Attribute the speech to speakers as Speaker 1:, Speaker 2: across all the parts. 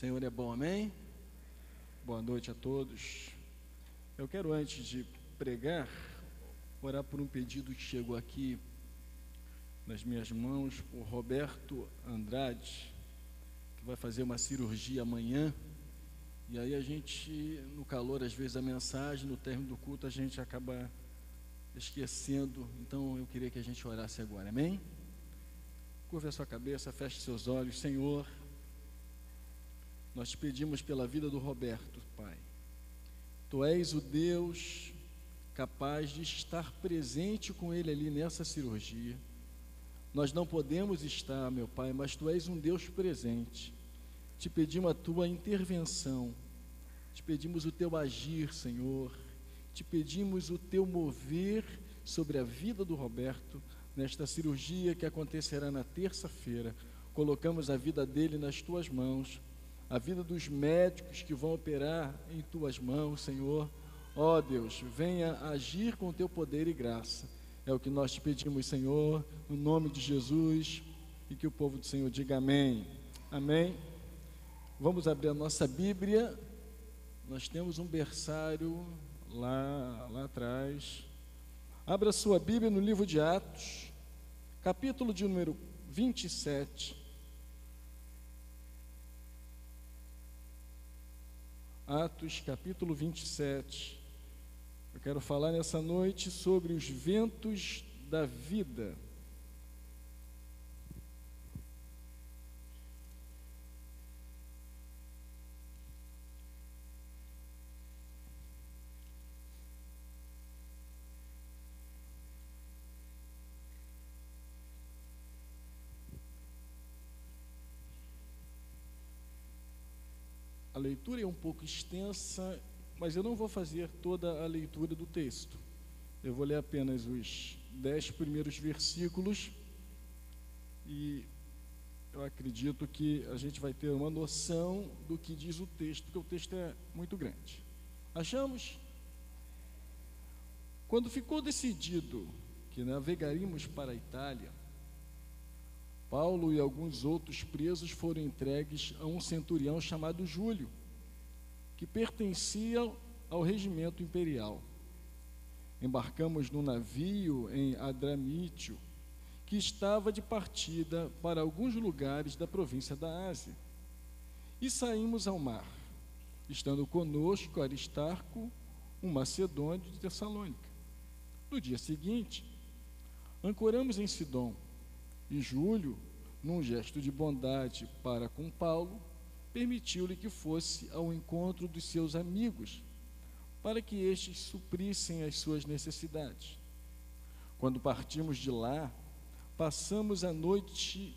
Speaker 1: Senhor é bom, amém? Boa noite a todos. Eu quero, antes de pregar, orar por um pedido que chegou aqui nas minhas mãos, por Roberto Andrade, que vai fazer uma cirurgia amanhã. E aí a gente, no calor, às vezes, da mensagem, no término do culto, a gente acaba esquecendo. Então, eu queria que a gente orasse agora, amém? Curva a sua cabeça, feche seus olhos. Senhor, nós te pedimos pela vida do Roberto, Pai. Tu és o Deus capaz de estar presente com ele ali nessa cirurgia. Nós não podemos estar, meu Pai, mas Tu és um Deus presente. Te pedimos a Tua intervenção, te pedimos o Teu agir, Senhor, te pedimos o Teu mover sobre a vida do Roberto, nesta cirurgia que acontecerá na terça-feira. Colocamos a vida dele nas Tuas mãos, a vida dos médicos que vão operar em Tuas mãos, Senhor. Ó Deus, venha agir com o Teu poder e graça. É o que nós te pedimos, Senhor, no nome de Jesus, e que o povo do Senhor diga amém. Amém. Vamos abrir a nossa Bíblia. Nós temos um berçário lá atrás. Abra sua Bíblia no livro de Atos, capítulo de número 27. Atos, capítulo 27. Eu quero falar nessa noite sobre os ventos da vida. A leitura é um pouco extensa, mas eu não vou fazer toda a leitura do texto. Eu vou ler apenas os 10 primeiros versículos e eu acredito que a gente vai ter uma noção do que diz o texto, porque o texto é muito grande. Achamos? Quando ficou decidido que navegaríamos para a Itália, Paulo e alguns outros presos foram entregues a um centurião chamado Júlio, que pertencia ao regimento imperial. Embarcamos no navio em Adramítio, que estava de partida para alguns lugares da província da Ásia, e saímos ao mar, estando conosco Aristarco, um macedônio de Tessalônica. No dia seguinte, ancoramos em Sidom, e Júlio, num gesto de bondade para com Paulo, permitiu-lhe que fosse ao encontro dos seus amigos, para que estes suprissem as suas necessidades. Quando partimos de lá, passamos a noite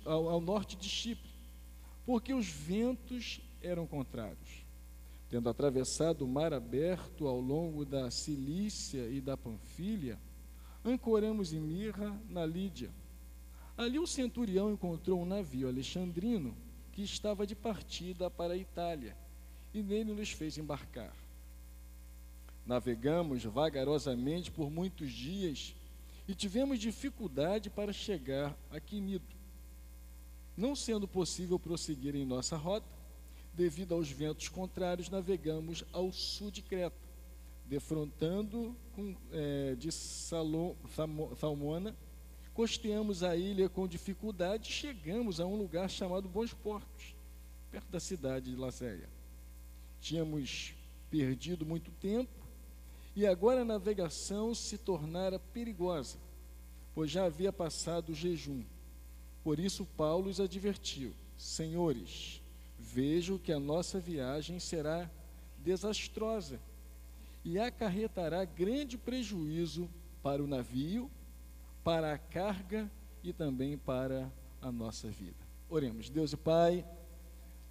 Speaker 1: ao norte de Chipre, porque os ventos eram contrários. Tendo atravessado o mar aberto ao longo da Cilícia e da Panfilha, ancoramos em Mirra, na Lídia. Ali o centurião encontrou um navio alexandrino que estava de partida para a Itália, e nele nos fez embarcar. Navegamos vagarosamente por muitos dias e tivemos dificuldade para chegar a Quinido. Não sendo possível prosseguir em nossa rota, devido aos ventos contrários, navegamos ao sul de Creta, defrontando de Salmona, costeamos a ilha com dificuldade e chegamos a um lugar chamado Bons Portos, perto da cidade de Lasséia. Tínhamos perdido muito tempo e agora a navegação se tornara perigosa, pois já havia passado o jejum. Por isso Paulo os advertiu: Senhores, vejo que a nossa viagem será desastrosa e acarretará grande prejuízo para o navio, para a carga e também para a nossa vida. Oremos. Deus e Pai,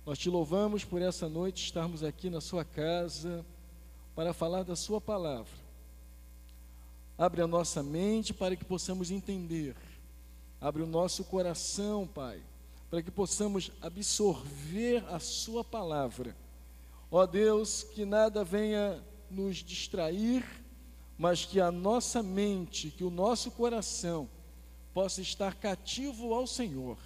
Speaker 1: nós te louvamos por essa noite estarmos aqui na sua casa para falar da sua palavra. Abre a nossa mente para que possamos entender. Abre o nosso coração, Pai, para que possamos absorver a sua palavra. Ó Deus, que nada venha nos distrair, mas que a nossa mente, que o nosso coração possa estar cativo ao Senhor.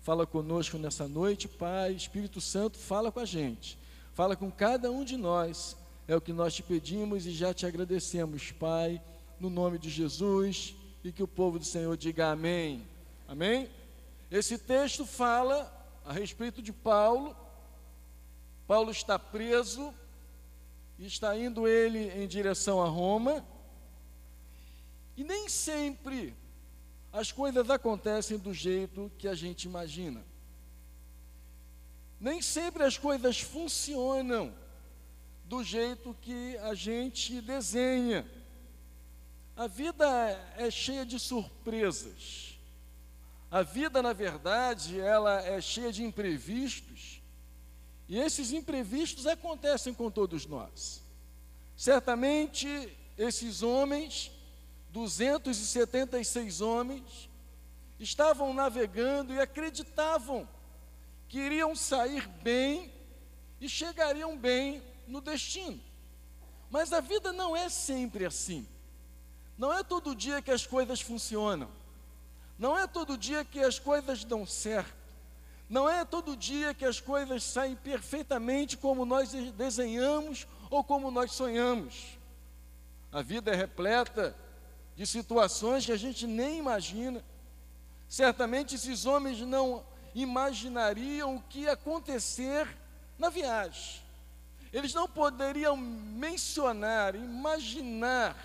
Speaker 1: fala conosco nessa noite, Pai. Espírito Santo, fala com a gente, fala com cada um de nós, é o que nós te pedimos e já te agradecemos, Pai, no nome de Jesus, e que o povo do Senhor diga amém. Amém? Esse texto fala a respeito de Paulo. Paulo está preso e está indo ele em direção a Roma, e nem sempre as coisas acontecem do jeito que a gente imagina. Nem sempre as coisas funcionam do jeito que a gente desenha. A vida é cheia de surpresas. A vida, na verdade, ela é cheia de imprevistos. E esses imprevistos acontecem com todos nós. Certamente, esses homens, 276 homens, estavam navegando e acreditavam que iriam sair bem e chegariam bem no destino. Mas a vida não é sempre assim. Não é todo dia que as coisas funcionam. Não é todo dia que as coisas dão certo. Não é todo dia que as coisas saem perfeitamente como nós desenhamos ou como nós sonhamos. A vida é repleta de situações que a gente nem imagina. Certamente esses homens não imaginariam o que ia acontecer na viagem. Eles não poderiam mencionar, imaginar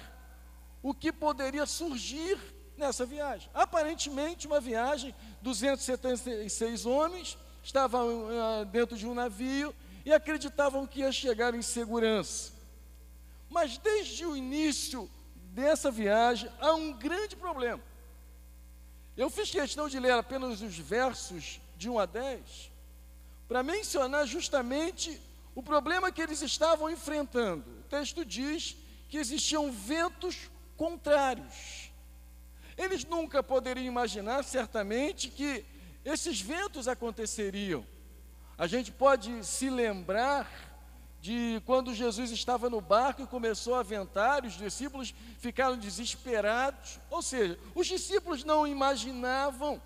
Speaker 1: o que poderia surgir nessa viagem. Aparentemente, uma viagem, 276 homens estavam dentro de um navio e acreditavam que ia chegar em segurança. Mas desde o início dessa viagem há um grande problema. Eu fiz questão de ler apenas os versos de 1 a 10 para mencionar justamente o problema que eles estavam enfrentando. O texto diz que existiam ventos contrários. Eles nunca poderiam imaginar, certamente, que esses ventos aconteceriam. A gente pode se lembrar de quando Jesus estava no barco e começou a ventar, os discípulos ficaram desesperados. Ou seja, os discípulos não imaginavam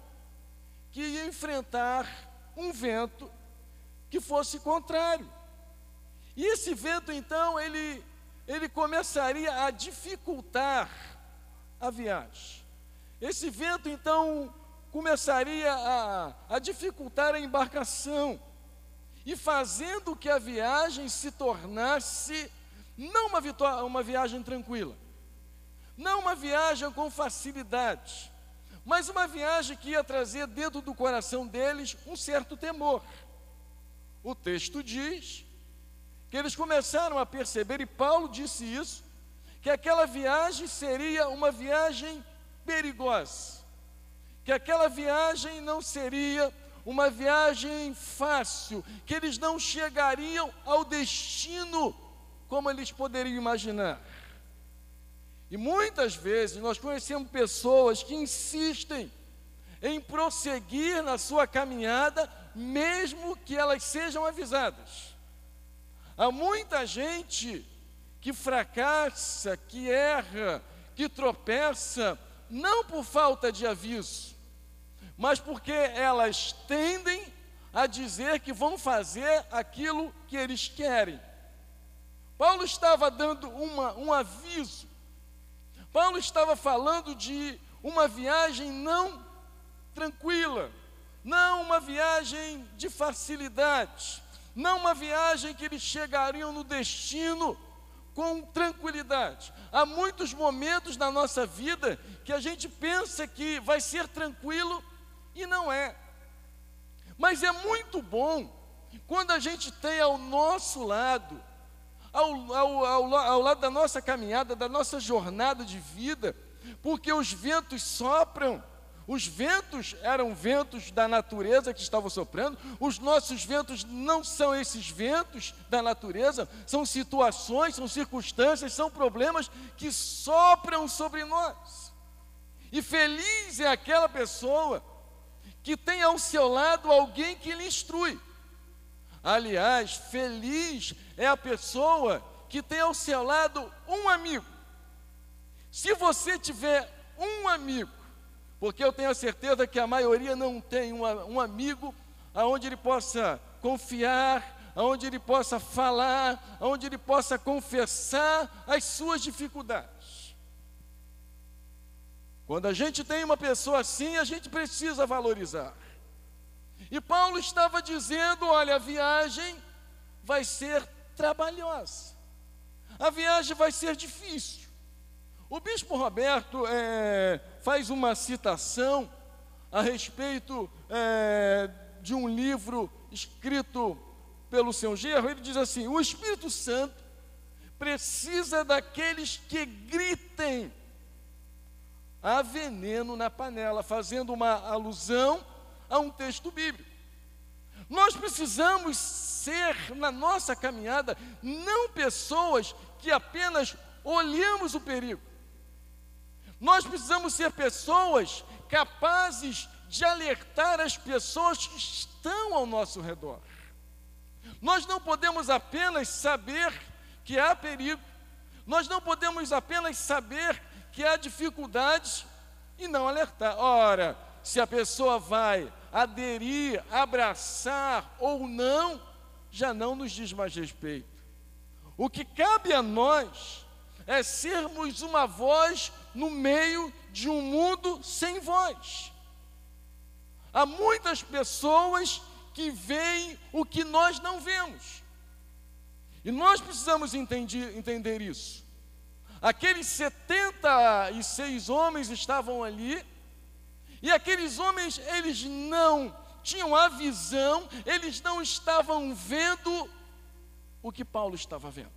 Speaker 1: que ia enfrentar um vento que fosse contrário. E esse vento, então, ele começaria a dificultar a viagem. Esse vento, então, começaria a dificultar a embarcação, e fazendo que a viagem se tornasse não uma viagem tranquila, não uma viagem com facilidade, mas uma viagem que ia trazer dentro do coração deles um certo temor. O texto diz que eles começaram a perceber, e Paulo disse isso, que aquela viagem seria uma viagem perigosa, que aquela viagem não seria uma viagem fácil, que eles não chegariam ao destino como eles poderiam imaginar. E muitas vezes nós conhecemos pessoas que insistem em prosseguir na sua caminhada, mesmo que elas sejam avisadas. Há muita gente que fracassa, que erra, que tropeça, não por falta de aviso, mas porque elas tendem a dizer que vão fazer aquilo que eles querem. Paulo estava dando um aviso. Paulo estava falando de uma viagem não tranquila, não uma viagem de facilidade, não uma viagem que eles chegariam no destino com tranquilidade. Há muitos momentos na nossa vida que a gente pensa que vai ser tranquilo e não é. Mas é muito bom quando a gente tem ao nosso lado, ao lado da nossa caminhada, da nossa jornada de vida, porque os ventos sopram. Os ventos eram ventos da natureza que estavam soprando. Os nossos ventos não são esses ventos da natureza, são situações, são circunstâncias, são problemas que sopram sobre nós. E feliz é aquela pessoa que tem ao seu lado alguém que lhe instrui. Aliás, feliz é a pessoa que tem ao seu lado um amigo. Se você tiver um amigo, porque eu tenho a certeza que a maioria não tem um amigo aonde ele possa confiar, aonde ele possa falar, aonde ele possa confessar as suas dificuldades. Quando a gente tem uma pessoa assim, a gente precisa valorizar. E Paulo estava dizendo, olha, a viagem vai ser trabalhosa, a viagem vai ser difícil. O bispo Roberto faz uma citação a respeito de um livro escrito pelo seu genro. Ele diz assim: o Espírito Santo precisa daqueles que gritem, há veneno na panela, fazendo uma alusão a um texto bíblico. Nós precisamos ser, na nossa caminhada, não pessoas que apenas olhamos o perigo. Nós precisamos ser pessoas capazes de alertar as pessoas que estão ao nosso redor. Nós não podemos apenas saber que há perigo, nós não podemos apenas saber que há dificuldades e não alertar. Ora, se a pessoa vai aderir, abraçar ou não, já não nos diz mais respeito. O que cabe a nós é sermos uma voz no meio de um mundo sem voz. Há muitas pessoas que veem o que nós não vemos, e nós precisamos entender isso. Aqueles 76 homens estavam ali, e aqueles homens, eles não tinham a visão, eles não estavam vendo o que Paulo estava vendo.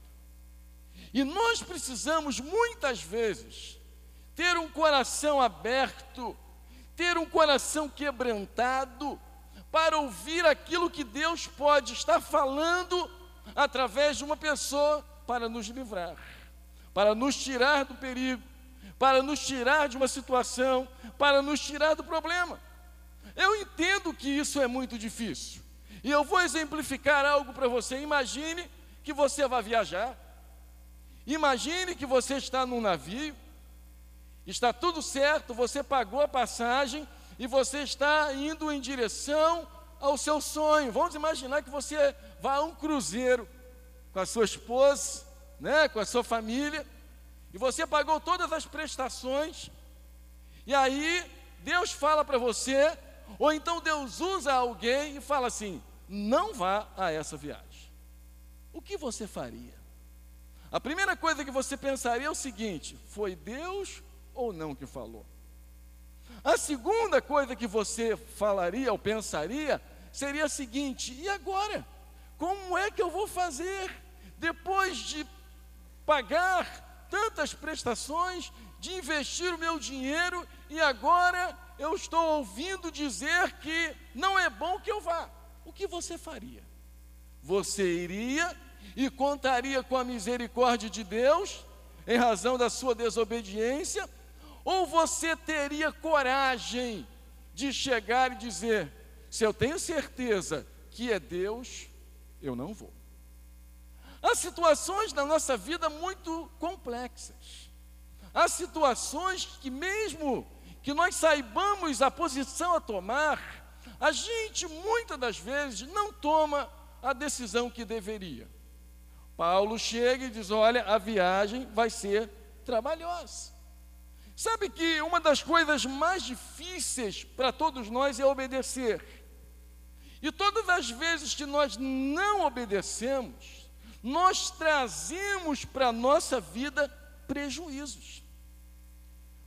Speaker 1: E nós precisamos, muitas vezes, ter um coração aberto, ter um coração quebrantado, para ouvir aquilo que Deus pode estar falando através de uma pessoa para nos livrar, para nos tirar do perigo, para nos tirar de uma situação, para nos tirar do problema. Eu entendo que isso é muito difícil, e eu vou exemplificar algo para você. Imagine que você vai viajar, imagine que você está num navio, está tudo certo, você pagou a passagem e você está indo em direção ao seu sonho. Vamos imaginar que você vai a um cruzeiro com a sua esposa, né, com a sua família, e você pagou todas as prestações, e aí Deus fala para você, ou então Deus usa alguém e fala assim: não vá a essa viagem. O que você faria? A primeira coisa que você pensaria é o seguinte: foi Deus ou não que falou? A segunda coisa que você falaria ou pensaria seria a seguinte: e agora? Como é que eu vou fazer depois de pagar tantas prestações, de investir o meu dinheiro, e agora eu estou ouvindo dizer que não é bom que eu vá? O que você faria? Você iria e contaria com a misericórdia de Deus em razão da sua desobediência? Ou você teria coragem de chegar e dizer: se eu tenho certeza que é Deus, eu não vou? Há situações na nossa vida muito complexas. Há situações que, mesmo que nós saibamos a posição a tomar, a gente muitas das vezes não toma a decisão que deveria. Paulo chega e diz: olha, a viagem vai ser trabalhosa. Sabe que uma das coisas mais difíceis para todos nós é obedecer. E todas as vezes que nós não obedecemos, nós trazemos para a nossa vida prejuízos.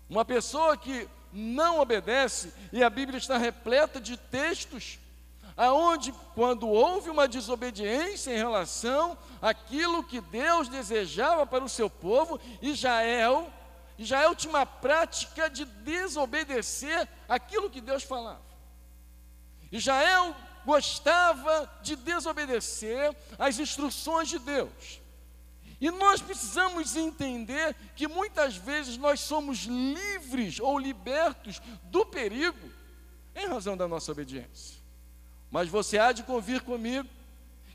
Speaker 1: Uma pessoa que não obedece, e a Bíblia está repleta de textos, aonde quando houve uma desobediência em relação àquilo que Deus desejava para o seu povo, Israel tinha uma prática de desobedecer aquilo que Deus falava. Israel gostava de desobedecer as instruções de Deus. E nós precisamos entender que muitas vezes nós somos livres ou libertos do perigo em razão da nossa obediência. Mas você há de convir comigo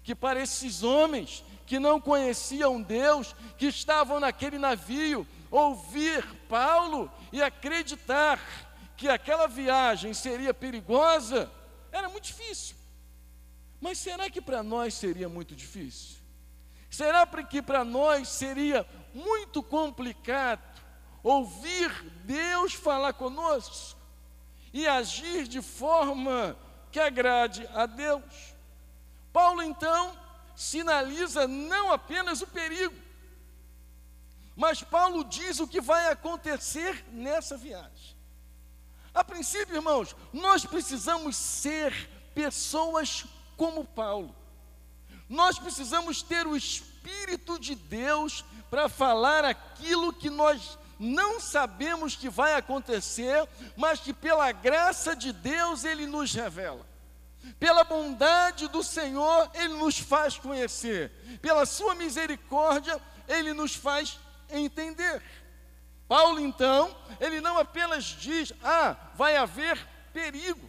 Speaker 1: que para esses homens que não conheciam Deus, que estavam naquele navio, ouvir Paulo e acreditar que aquela viagem seria perigosa, era muito difícil. Mas será que para nós seria muito difícil? Será que para nós seria muito complicado ouvir Deus falar conosco e agir de forma que agrade a Deus? Paulo então sinaliza não apenas o perigo, mas Paulo diz o que vai acontecer nessa viagem. A princípio, irmãos, nós precisamos ser pessoas como Paulo. Nós precisamos ter o Espírito de Deus para falar aquilo que nós não sabemos que vai acontecer, mas que pela graça de Deus Ele nos revela. Pela bondade do Senhor Ele nos faz conhecer. Pela sua misericórdia Ele nos faz entender. Paulo então, ele não apenas diz, vai haver perigo.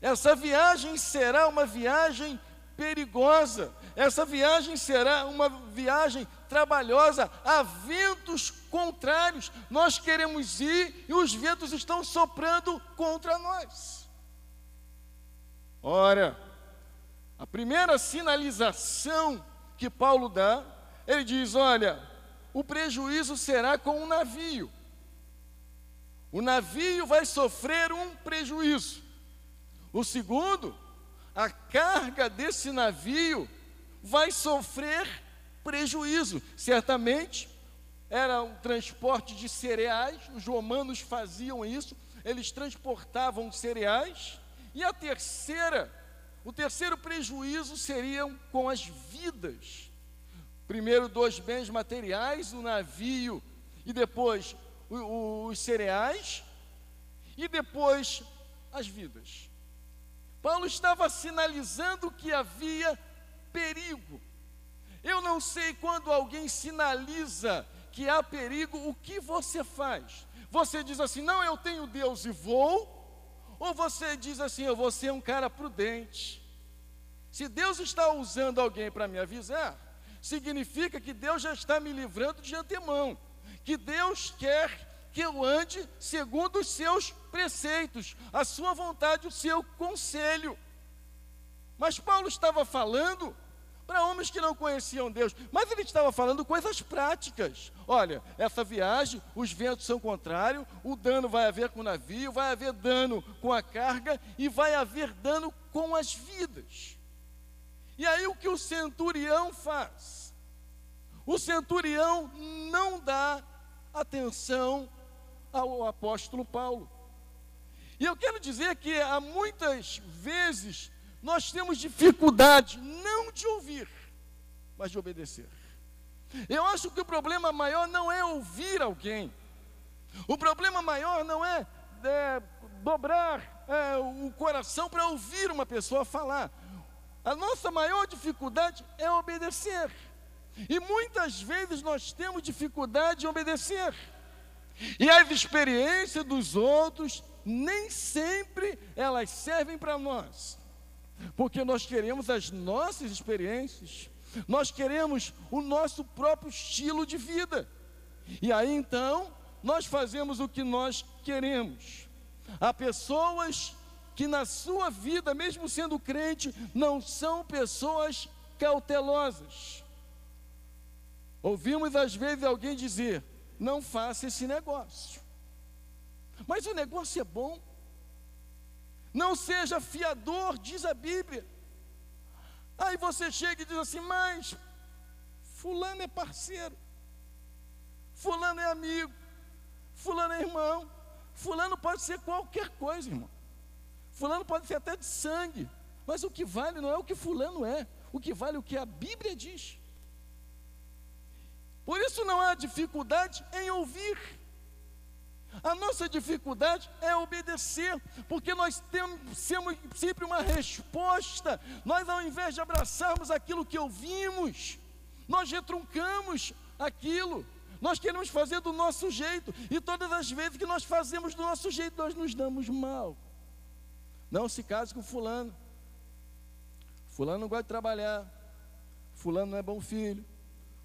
Speaker 1: Essa viagem será uma viagem perigosa. Essa viagem será uma viagem trabalhosa, há ventos contrários. Nós queremos ir e os ventos estão soprando contra nós. Ora, a primeira sinalização que Paulo dá, ele diz, olha, o prejuízo será com o navio. O navio vai sofrer um prejuízo. O segundo, a carga desse navio vai sofrer prejuízo. Certamente, era um transporte de cereais, os romanos faziam isso, eles transportavam cereais. E o terceiro prejuízo seriam com as vidas. Primeiro 2 bens materiais, o navio, e depois os cereais, e depois as vidas. Paulo estava sinalizando que havia perigo. Eu não sei quando alguém sinaliza que há perigo, o que você faz? Você diz assim, não, eu tenho Deus e vou, ou você diz assim, eu vou ser um cara prudente. Se Deus está usando alguém para me avisar, significa que Deus já está me livrando de antemão, que Deus quer que eu ande segundo os seus preceitos, a sua vontade, o seu conselho. Mas Paulo estava falando para homens que não conheciam Deus, mas ele estava falando coisas práticas. Olha, essa viagem, os ventos são contrários, o dano vai haver com o navio, vai haver dano com a carga e vai haver dano com as vidas. E aí o que o centurião faz? O centurião não dá atenção ao apóstolo Paulo. E eu quero dizer que há muitas vezes nós temos dificuldade não de ouvir, mas de obedecer. Eu acho que o problema maior não é ouvir alguém. O problema maior não é dobrar o coração para ouvir uma pessoa falar. A nossa maior dificuldade é obedecer. E muitas vezes nós temos dificuldade em obedecer. E as experiências dos outros, nem sempre elas servem para nós. Porque nós queremos as nossas experiências, nós queremos o nosso próprio estilo de vida. E aí então, nós fazemos o que nós queremos. Há pessoas que na sua vida, mesmo sendo crente, não são pessoas cautelosas. Ouvimos às vezes alguém dizer, não faça esse negócio. Mas o negócio é bom. Não seja fiador, diz a Bíblia. Aí você chega e diz assim, mas fulano é parceiro, fulano é amigo, fulano é irmão, fulano pode ser qualquer coisa, irmão. Fulano pode ser até de sangue, mas o que vale não é o que fulano é, o que vale é o que a Bíblia diz. Por isso não há dificuldade em ouvir. A nossa dificuldade é obedecer, porque nós temos sempre uma resposta. Nós, ao invés de abraçarmos aquilo que ouvimos, nós retruncamos aquilo. Nós queremos fazer do nosso jeito, e todas as vezes que nós fazemos do nosso jeito, nós nos damos mal. Não se case com fulano. Fulano não gosta de trabalhar. Fulano não é bom filho.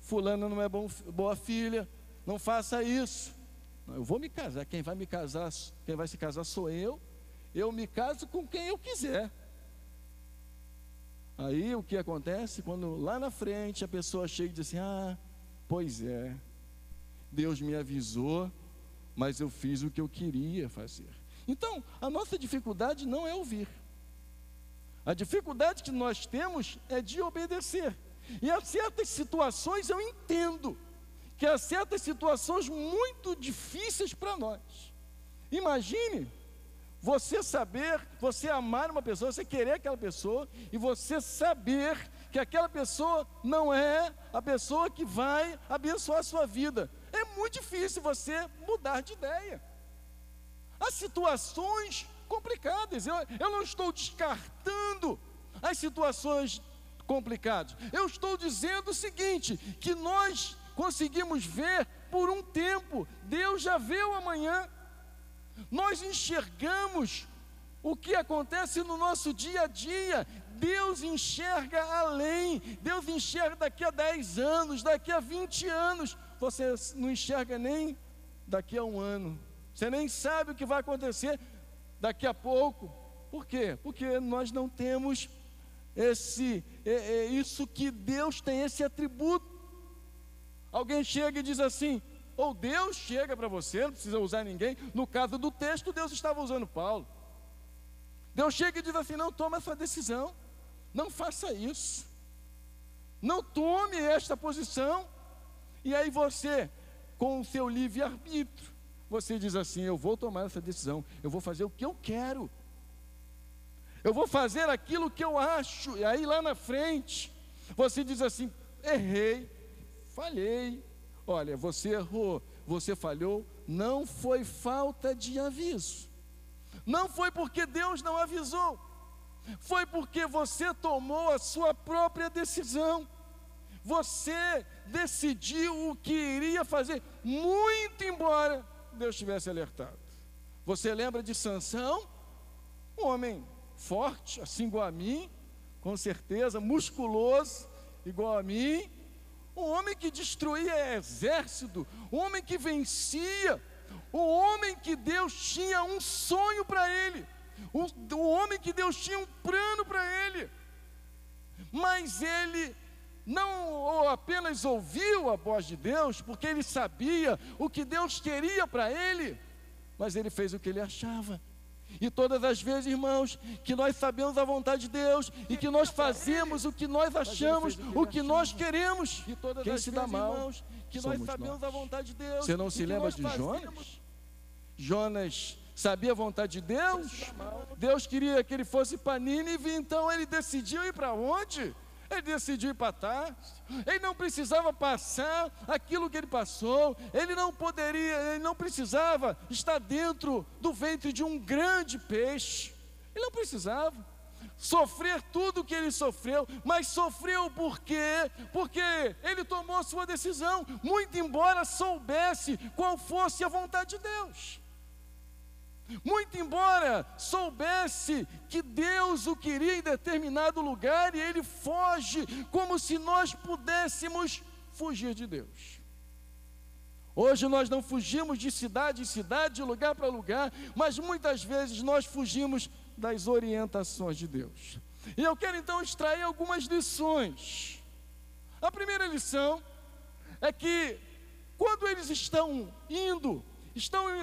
Speaker 1: Fulano não é boa filha. Não faça isso. Não, eu vou me casar, quem vai se casar sou eu me caso com quem eu quiser. Aí o que acontece? Quando lá na frente a pessoa chega e diz assim: pois é, Deus me avisou, mas eu fiz o que eu queria fazer. Então, a nossa dificuldade não é ouvir. A dificuldade que nós temos é de obedecer. E há certas situações, eu entendo, que há certas situações muito difíceis para nós. Imagine você saber, você amar uma pessoa, você querer aquela pessoa, e você saber que aquela pessoa não é a pessoa que vai abençoar a sua vida. É muito difícil você mudar de ideia. Há situações complicadas. Eu não estou descartando as situações complicadas. Eu estou dizendo o seguinte, que nós conseguimos ver por um tempo, Deus já vê o amanhã. Nós enxergamos o que acontece no nosso dia a dia. Deus enxerga além. Deus enxerga daqui a 10 anos, daqui a 20 anos. Você não enxerga nem daqui a um ano. Você nem sabe o que vai acontecer daqui a pouco. Por quê? Porque nós não temos isso que Deus tem, esse atributo. Alguém chega e diz assim, ou Deus chega para você, não precisa usar ninguém. No caso do texto, Deus estava usando Paulo. Deus chega e diz assim: não toma essa decisão, não faça isso, não tome esta posição. E aí você, com o seu livre-arbítrio, você diz assim: eu vou tomar essa decisão, eu vou fazer o que eu quero, eu vou fazer aquilo que eu acho. E aí lá na frente, você diz assim: errei, falhei. Olha, você errou, você falhou, não foi falta de aviso, não foi porque Deus não avisou, foi porque você tomou a sua própria decisão. Você decidiu o que iria fazer, muito embora Deus tivesse alertado. Você lembra de Sansão? Um homem forte, assim igual a mim, com certeza, musculoso, igual a mim. Um homem que destruía exército, um homem que vencia, um homem que Deus tinha um sonho para ele, um homem que Deus tinha um plano para ele. Mas ele não apenas ouviu a voz de Deus, porque ele sabia o que Deus queria para ele, mas ele fez o que ele achava. E todas as vezes, irmãos, que nós sabemos a vontade de Deus e que nós fazemos o que nós achamos, o que nós queremos, quem se dá mal, irmãos, que nós sabemos a vontade de Deus. Você não se lembra de Jonas? Jonas sabia a vontade de Deus? Deus queria que ele fosse para Nínive, então ele decidiu ir para onde? Ele decidiu ir para Tarso. Ele não precisava passar aquilo que ele passou. Ele não precisava estar dentro do ventre de um grande peixe. Ele não precisava sofrer tudo o que ele sofreu, mas sofreu por quê? Porque ele tomou a sua decisão, muito embora soubesse qual fosse a vontade de Deus. Muito embora soubesse que Deus o queria em determinado lugar, e ele foge como se nós pudéssemos fugir de Deus. Hoje nós não fugimos de cidade em cidade, de lugar para lugar, mas muitas vezes nós fugimos das orientações de Deus. E eu quero então extrair algumas lições. A primeira lição é que quando eles estão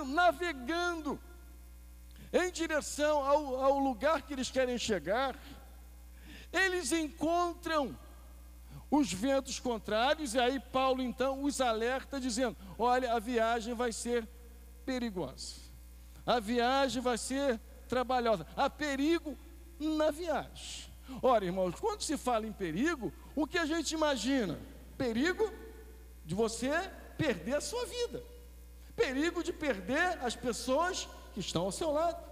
Speaker 1: navegando em direção ao lugar que eles querem chegar, eles encontram os ventos contrários, e aí Paulo então os alerta dizendo: olha, a viagem vai ser perigosa, a viagem vai ser trabalhosa, há perigo na viagem. Ora, irmãos, quando se fala em perigo, o que a gente imagina? Perigo de você perder a sua vida, perigo de perder as pessoas que estão ao seu lado.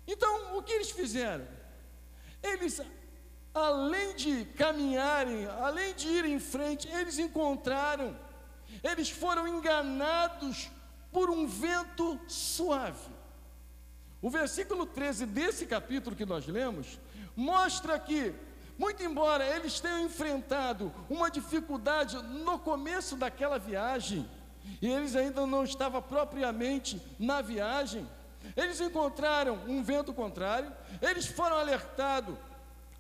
Speaker 1: Então, o que eles fizeram? Eles, além de caminharem, além de irem em frente, eles foram enganados por um vento suave. O versículo 13 desse capítulo que nós lemos, mostra que, muito embora eles tenham enfrentado uma dificuldade no começo daquela viagem, e eles ainda não estavam propriamente na viagem, eles encontraram um vento contrário, eles foram alertados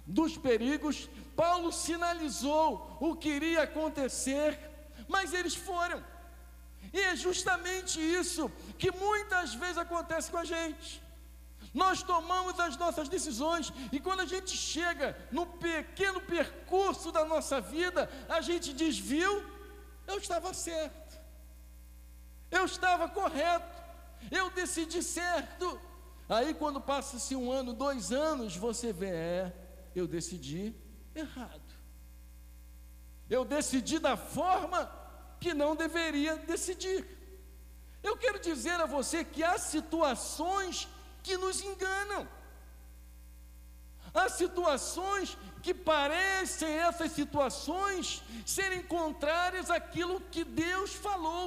Speaker 1: dos perigos, Paulo sinalizou o que iria acontecer, mas eles foram. E é justamente isso que muitas vezes acontece com a gente. Nós tomamos as nossas decisões, e quando a gente chega no pequeno percurso da nossa vida, a gente diz: viu, eu estava certo, eu estava correto, eu decidi certo. Aí quando passa-se 1 ano, 2 anos, você vê: eu decidi errado, eu decidi da forma que não deveria decidir. Eu quero dizer a você que há situações que nos enganam, há situações que parecem, essas situações, serem contrárias àquilo que Deus falou,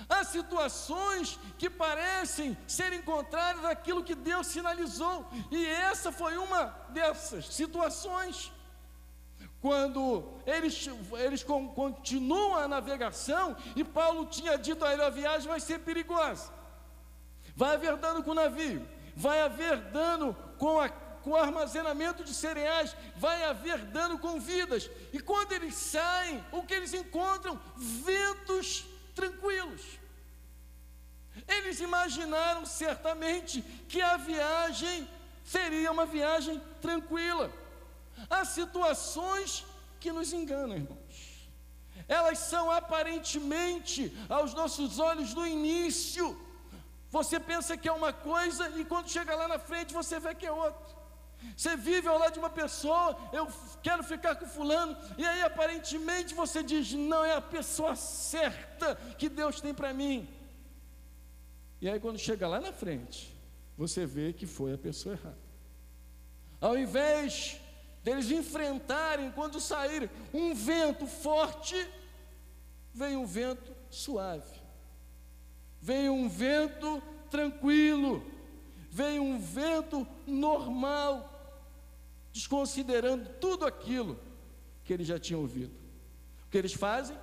Speaker 1: há situações que parecem serem contrárias àquilo que Deus sinalizou, e essa foi uma dessas situações. Quando eles continuam a navegação, e Paulo tinha dito a ele: a viagem vai ser perigosa, vai haver dano com o navio, vai haver dano com armazenamento de cereais, vai haver dano com vidas. E quando eles saem, o que eles encontram? Ventos tranquilos. Eles imaginaram certamente que a viagem seria uma viagem tranquila. Há situações que nos enganam, irmãos. Elas são aparentemente, aos nossos olhos, no início, você pensa que é uma coisa, e quando chega lá na frente você vê que é outra. Você vive ao lado de uma pessoa: eu quero ficar com fulano, e aí aparentemente você diz: não, é a pessoa certa que Deus tem para mim. E aí quando chega lá na frente, você vê que foi a pessoa errada. Ao invés deles enfrentarem, quando saírem, um vento forte, vem um vento suave, vem um vento tranquilo, vem um vento normal, desconsiderando tudo aquilo que eles já tinham ouvido. O que eles fazem?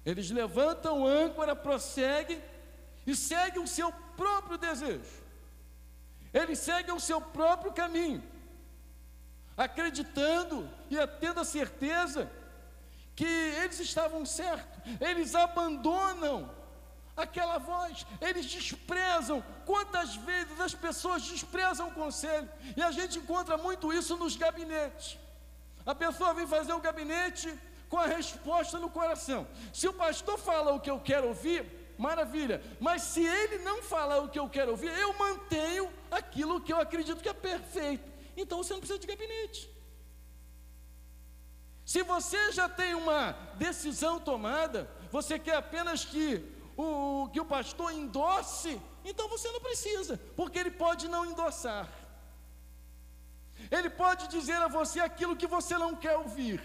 Speaker 1: Eles levantam âncora, prosseguem e seguem o seu próprio desejo, eles seguem o seu próprio caminho, acreditando e tendo a certeza que eles estavam certos. Eles abandonam aquela voz, eles desprezam. Quantas vezes as pessoas desprezam o conselho? E a gente encontra muito isso nos gabinetes. A pessoa vem fazer o gabinete com a resposta no coração. Se o pastor fala o que eu quero ouvir, maravilha, mas se ele não falar o que eu quero ouvir, eu mantenho aquilo que eu acredito que é perfeito. Então você não precisa de gabinete. Se você já tem uma decisão tomada, você quer apenas que o pastor endosse, então você não precisa, porque ele pode não endossar. Ele pode dizer a você aquilo que você não quer ouvir.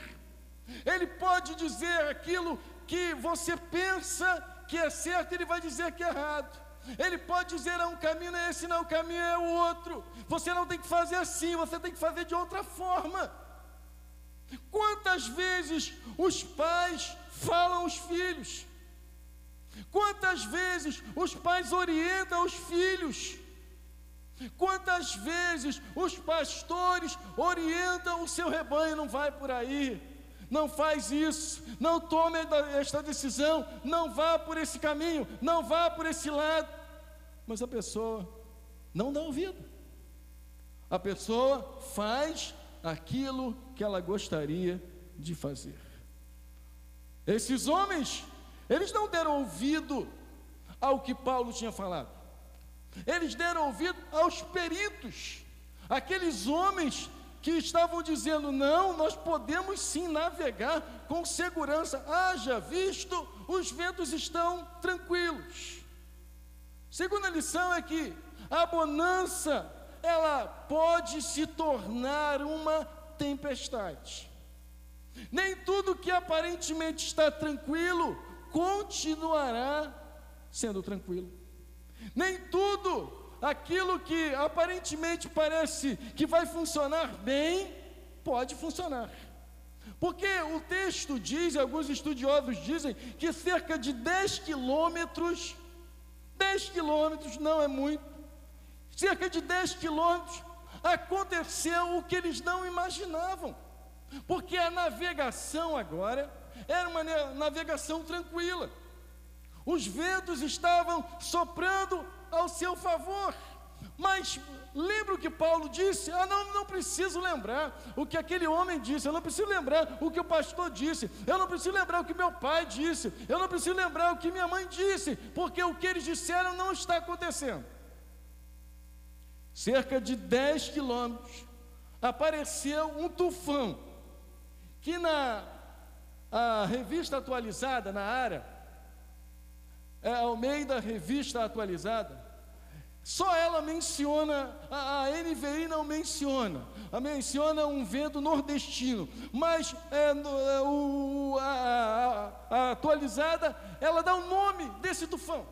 Speaker 1: Ele pode dizer aquilo que você pensa que é certo, ele vai dizer que é errado. Ele pode dizer: um caminho é esse, não, o caminho é o outro. Você não tem que fazer assim, você tem que fazer de outra forma. Quantas vezes os pais falam aos filhos? Quantas vezes os pais orientam os filhos? Quantas vezes os pastores orientam o seu rebanho? Não vai por aí, não faz isso, não tome esta decisão, não vá por esse caminho, não vá por esse lado. Mas a pessoa não dá ouvido, a pessoa faz aquilo que ela gostaria de fazer. Esses homens, eles não deram ouvido ao que Paulo tinha falado, eles deram ouvido aos peritos, aqueles homens que estavam dizendo: não, nós podemos sim navegar com segurança, haja visto, os ventos estão tranquilos. Segunda lição é que a bonança, ela pode se tornar uma tempestade. Nem tudo que aparentemente está tranquilo continuará sendo tranquilo. Nem tudo aquilo que aparentemente parece que vai funcionar bem, pode funcionar. Porque o texto diz, alguns estudiosos dizem, que cerca de 10 quilômetros não é muito, cerca de 10 quilômetros, aconteceu o que eles não imaginavam, porque a navegação agora era uma navegação tranquila, os ventos estavam soprando ao seu favor, mas lembra o que Paulo disse? Não preciso lembrar o que aquele homem disse, eu não preciso lembrar o que o pastor disse, eu não preciso lembrar o que meu pai disse, eu não preciso lembrar o que minha mãe disse, porque o que eles disseram não está acontecendo. Cerca de 10 quilômetros, apareceu um tufão, que a revista atualizada, na área, Almeida Revista Atualizada, só ela menciona, a NVI não menciona, menciona um vento nordestino, mas a atualizada, ela dá o nome desse tufão.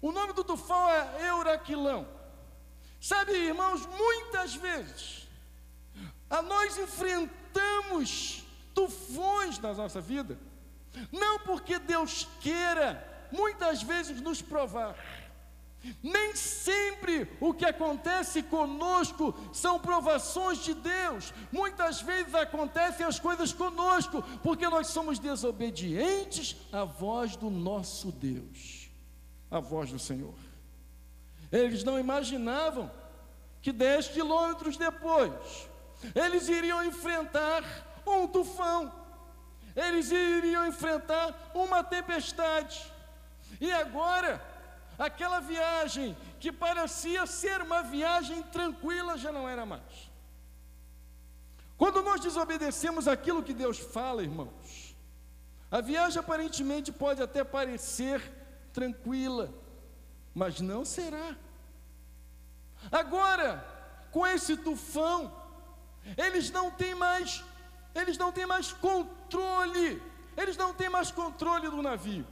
Speaker 1: O nome do tufão é Euraquilão. Sabe, irmãos, muitas vezes nós enfrentamos tufões na nossa vida, não porque Deus queira muitas vezes nos provar. Nem sempre o que acontece conosco são provações de Deus. Muitas vezes acontecem as coisas conosco porque nós somos desobedientes à voz do nosso Deus, à voz do Senhor. Eles não imaginavam que 10 quilômetros depois eles iriam enfrentar um tufão, eles iriam enfrentar uma tempestade. E agora, aquela viagem que parecia ser uma viagem tranquila já não era mais. Quando nós desobedecemos aquilo que Deus fala, irmãos, a viagem aparentemente pode até parecer tranquila, mas não será. Agora, com esse tufão, eles não têm mais controle, eles não têm mais controle do navio.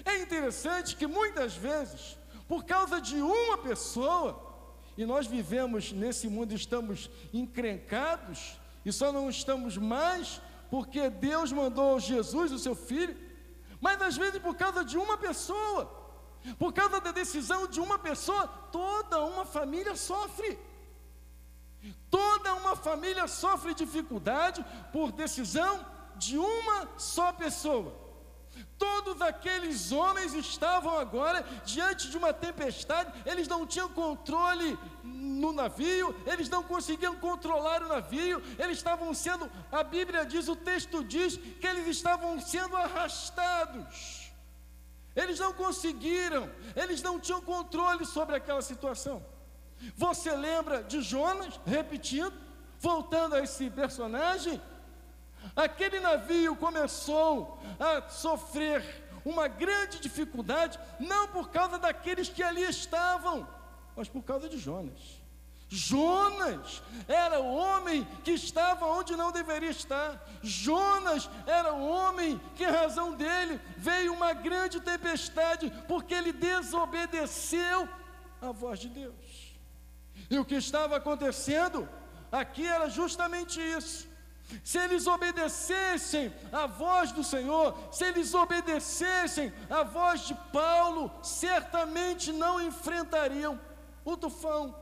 Speaker 1: É interessante que muitas vezes, por causa de uma pessoa, e nós vivemos nesse mundo, estamos encrencados, e só não estamos mais porque Deus mandou Jesus, o seu Filho, mas às vezes por causa de uma pessoa, por causa da decisão de uma pessoa, toda uma família sofre. Toda uma família sofre dificuldade por decisão de uma só pessoa. Todos aqueles homens estavam agora diante de uma tempestade, eles não tinham controle no navio, eles não conseguiam controlar o navio, eles estavam sendo, a Bíblia diz, o texto diz que eles estavam sendo arrastados. Eles não conseguiram, eles não tinham controle sobre aquela situação. Você lembra de Jonas, repetindo, voltando a esse personagem? Aquele navio começou a sofrer uma grande dificuldade, não por causa daqueles que ali estavam, mas por causa de Jonas. Jonas era o homem que estava onde não deveria estar. Jonas era o homem que, em razão dele, veio uma grande tempestade, porque ele desobedeceu à voz de Deus. E o que estava acontecendo aqui era justamente isso. Se eles obedecessem à voz do Senhor, se eles obedecessem à voz de Paulo, certamente não enfrentariam o tufão,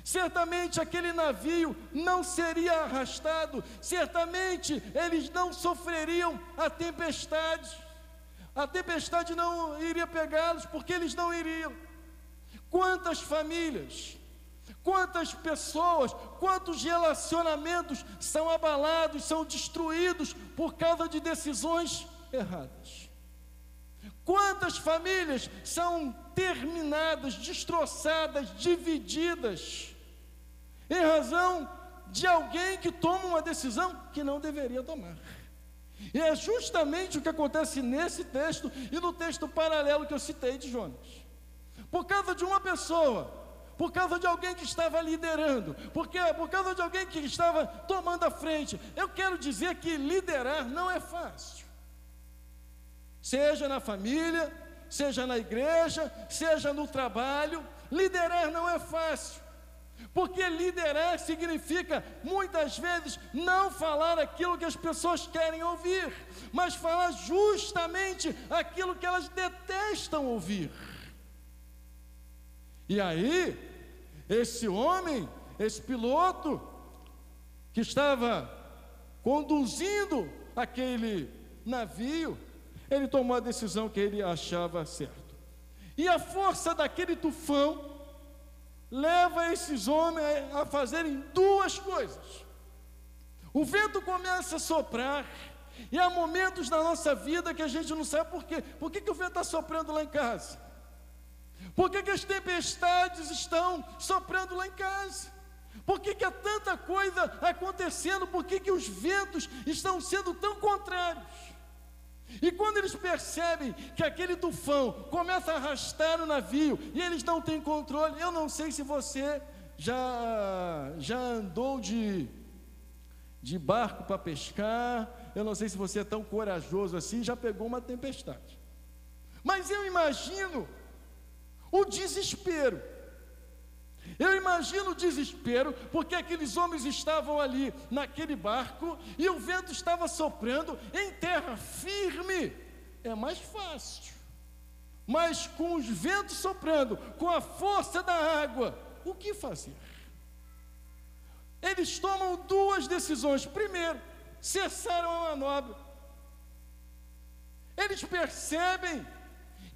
Speaker 1: certamente aquele navio não seria arrastado, certamente eles não sofreriam a tempestade não iria pegá-los, porque eles não iriam. Quantas famílias, quantas pessoas, quantos relacionamentos são abalados, são destruídos por causa de decisões erradas? Quantas famílias são terminadas, destroçadas, divididas, em razão de alguém que toma uma decisão que não deveria tomar? E é justamente o que acontece nesse texto e no texto paralelo que eu citei de Jonas. Por causa de uma pessoa, por causa de alguém que estava liderando, por causa de alguém que estava tomando a frente. Eu quero dizer que liderar não é fácil. Seja na família, seja na igreja, seja no trabalho, liderar não é fácil. Porque liderar significa, muitas vezes, não falar aquilo que as pessoas querem ouvir, mas falar justamente aquilo que elas detestam ouvir. E aí, esse homem, esse piloto, que estava conduzindo aquele navio, ele tomou a decisão que ele achava certa. E a força daquele tufão leva esses homens a fazerem duas coisas. O vento começa a soprar, e há momentos na nossa vida que a gente não sabe por quê. Por que o vento está soprando lá em casa? Por que as tempestades estão soprando lá em casa? Por que há tanta coisa acontecendo? Por que os ventos estão sendo tão contrários? E quando eles percebem que aquele tufão começa a arrastar o navio e eles não têm controle, eu não sei se você já andou de barco para pescar, eu não sei se você é tão corajoso assim, já pegou uma tempestade. Mas eu imagino o desespero. Eu imagino o desespero, porque aqueles homens estavam ali naquele barco e o vento estava soprando. Em terra firme é mais fácil, mas com os ventos soprando, com a força da água, o que fazer? Eles tomam duas decisões. Primeiro, cessaram a manobra. Eles percebem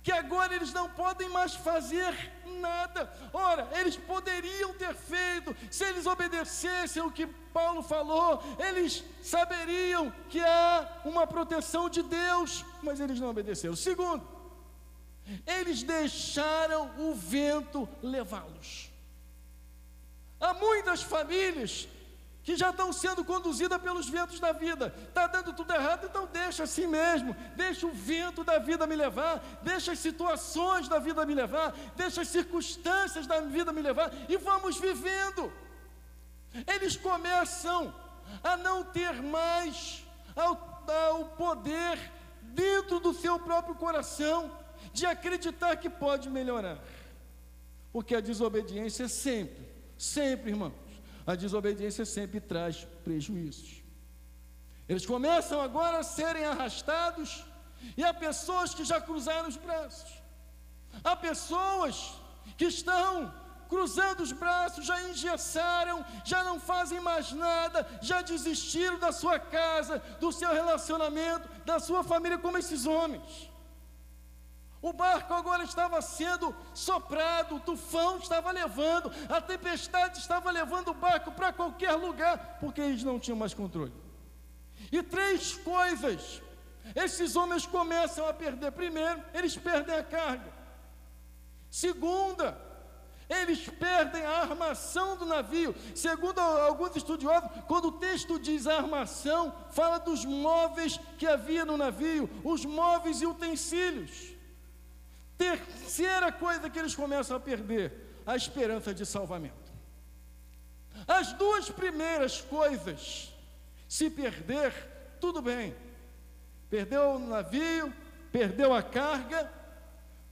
Speaker 1: que agora eles não podem mais fazer nada. Ora, eles poderiam ter feito, se eles obedecessem o que Paulo falou, eles saberiam que há uma proteção de Deus, mas eles não obedeceram. Segundo, eles deixaram o vento levá-los. Há muitas famílias que já estão sendo conduzidas pelos ventos da vida. Está dando tudo errado, então deixa assim mesmo. Deixa o vento da vida me levar, deixa as situações da vida me levar, deixa as circunstâncias da vida me levar, e vamos vivendo. Eles começam a não ter mais o poder dentro do seu próprio coração de acreditar que pode melhorar. Porque a desobediência sempre, irmãos, a desobediência sempre traz prejuízos. Eles começam agora a serem arrastados, e há pessoas que já cruzaram os braços, há pessoas que estão cruzando os braços, já engessaram, já não fazem mais nada, já desistiram da sua casa, do seu relacionamento, da sua família, como esses homens. O barco agora estava sendo soprado, o tufão estava levando, a tempestade estava levando o barco para qualquer lugar, porque eles não tinham mais controle. E três coisas esses homens começam a perder. Primeiro, eles perdem a carga. Segunda, eles perdem a armação do navio. Segundo alguns estudiosos, quando o texto diz a armação, fala dos móveis que havia no navio, os móveis e utensílios. Terceira coisa que eles começam a perder, a esperança de salvamento. As duas primeiras coisas, se perder, tudo bem. Perdeu o navio, perdeu a carga,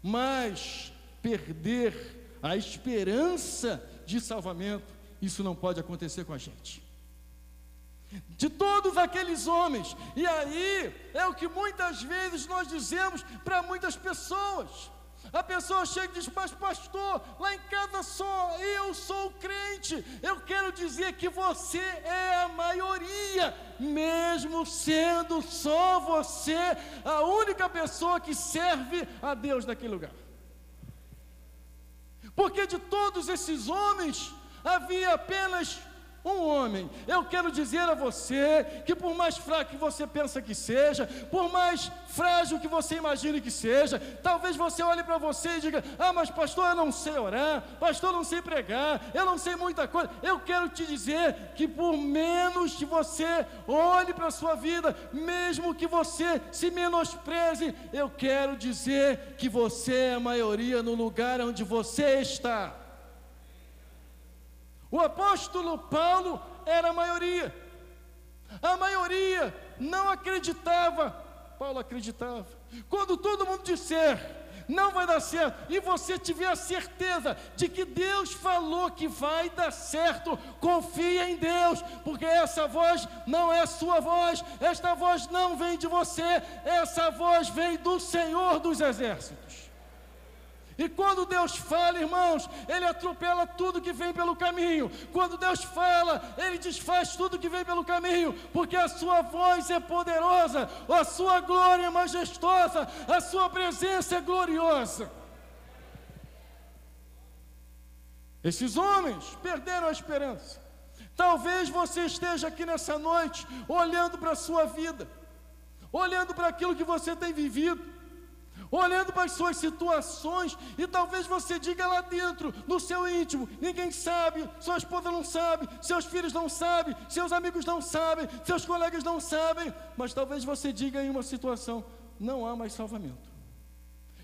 Speaker 1: mas perder a esperança de salvamento, isso não pode acontecer com a gente. De todos aqueles homens, e aí é o que muitas vezes nós dizemos para muitas pessoas. A pessoa chega e diz: mas pastor, lá em casa só eu sou crente. Eu quero dizer que você é a maioria, mesmo sendo só você a única pessoa que serve a Deus naquele lugar. Porque de todos esses homens, havia apenas um homem. Eu quero dizer a você que por mais fraco que você pensa que seja, por mais frágil que você imagine que seja, talvez você olhe para você e diga: ah, mas pastor, eu não sei orar, pastor, eu não sei pregar, eu não sei muita coisa. Eu quero te dizer que por menos que você olhe para a sua vida, mesmo que você se menospreze, eu quero dizer que você é a maioria no lugar onde você está. O apóstolo Paulo era a maioria não acreditava, Paulo acreditava. Quando todo mundo disser, não vai dar certo, e você tiver a certeza de que Deus falou que vai dar certo, confia em Deus, porque essa voz não é sua voz, esta voz não vem de você, essa voz vem do Senhor dos Exércitos. E quando Deus fala, irmãos, Ele atropela tudo que vem pelo caminho. Quando Deus fala, Ele desfaz tudo que vem pelo caminho, porque a sua voz é poderosa, a sua glória é majestosa, a sua presença é gloriosa. Esses homens perderam a esperança. Talvez você esteja aqui nessa noite, olhando para a sua vida, olhando para aquilo que você tem vivido, olhando para as suas situações, e talvez você diga lá dentro, no seu íntimo: ninguém sabe, sua esposa não sabe, seus filhos não sabem, seus amigos não sabem, seus colegas não sabem, mas talvez você diga em uma situação: não há mais salvamento.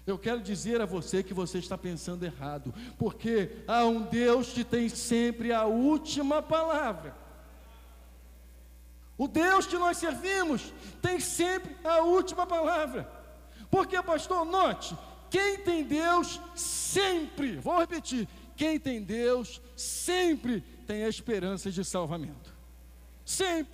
Speaker 1: Eu quero dizer a você que você está pensando errado, porque há um Deus que tem sempre a última palavra. O Deus que nós servimos tem sempre a última palavra. Porque, pastor, note, quem tem Deus sempre, vou repetir, quem tem Deus sempre tem a esperança de salvamento. Sempre.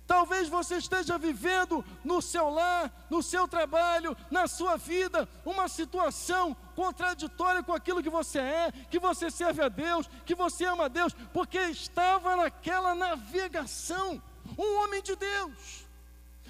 Speaker 1: Talvez você esteja vivendo no seu lar, no seu trabalho, na sua vida, uma situação contraditória com aquilo que você é, que você serve a Deus, que você ama a Deus, porque estava naquela navegação, um homem de Deus.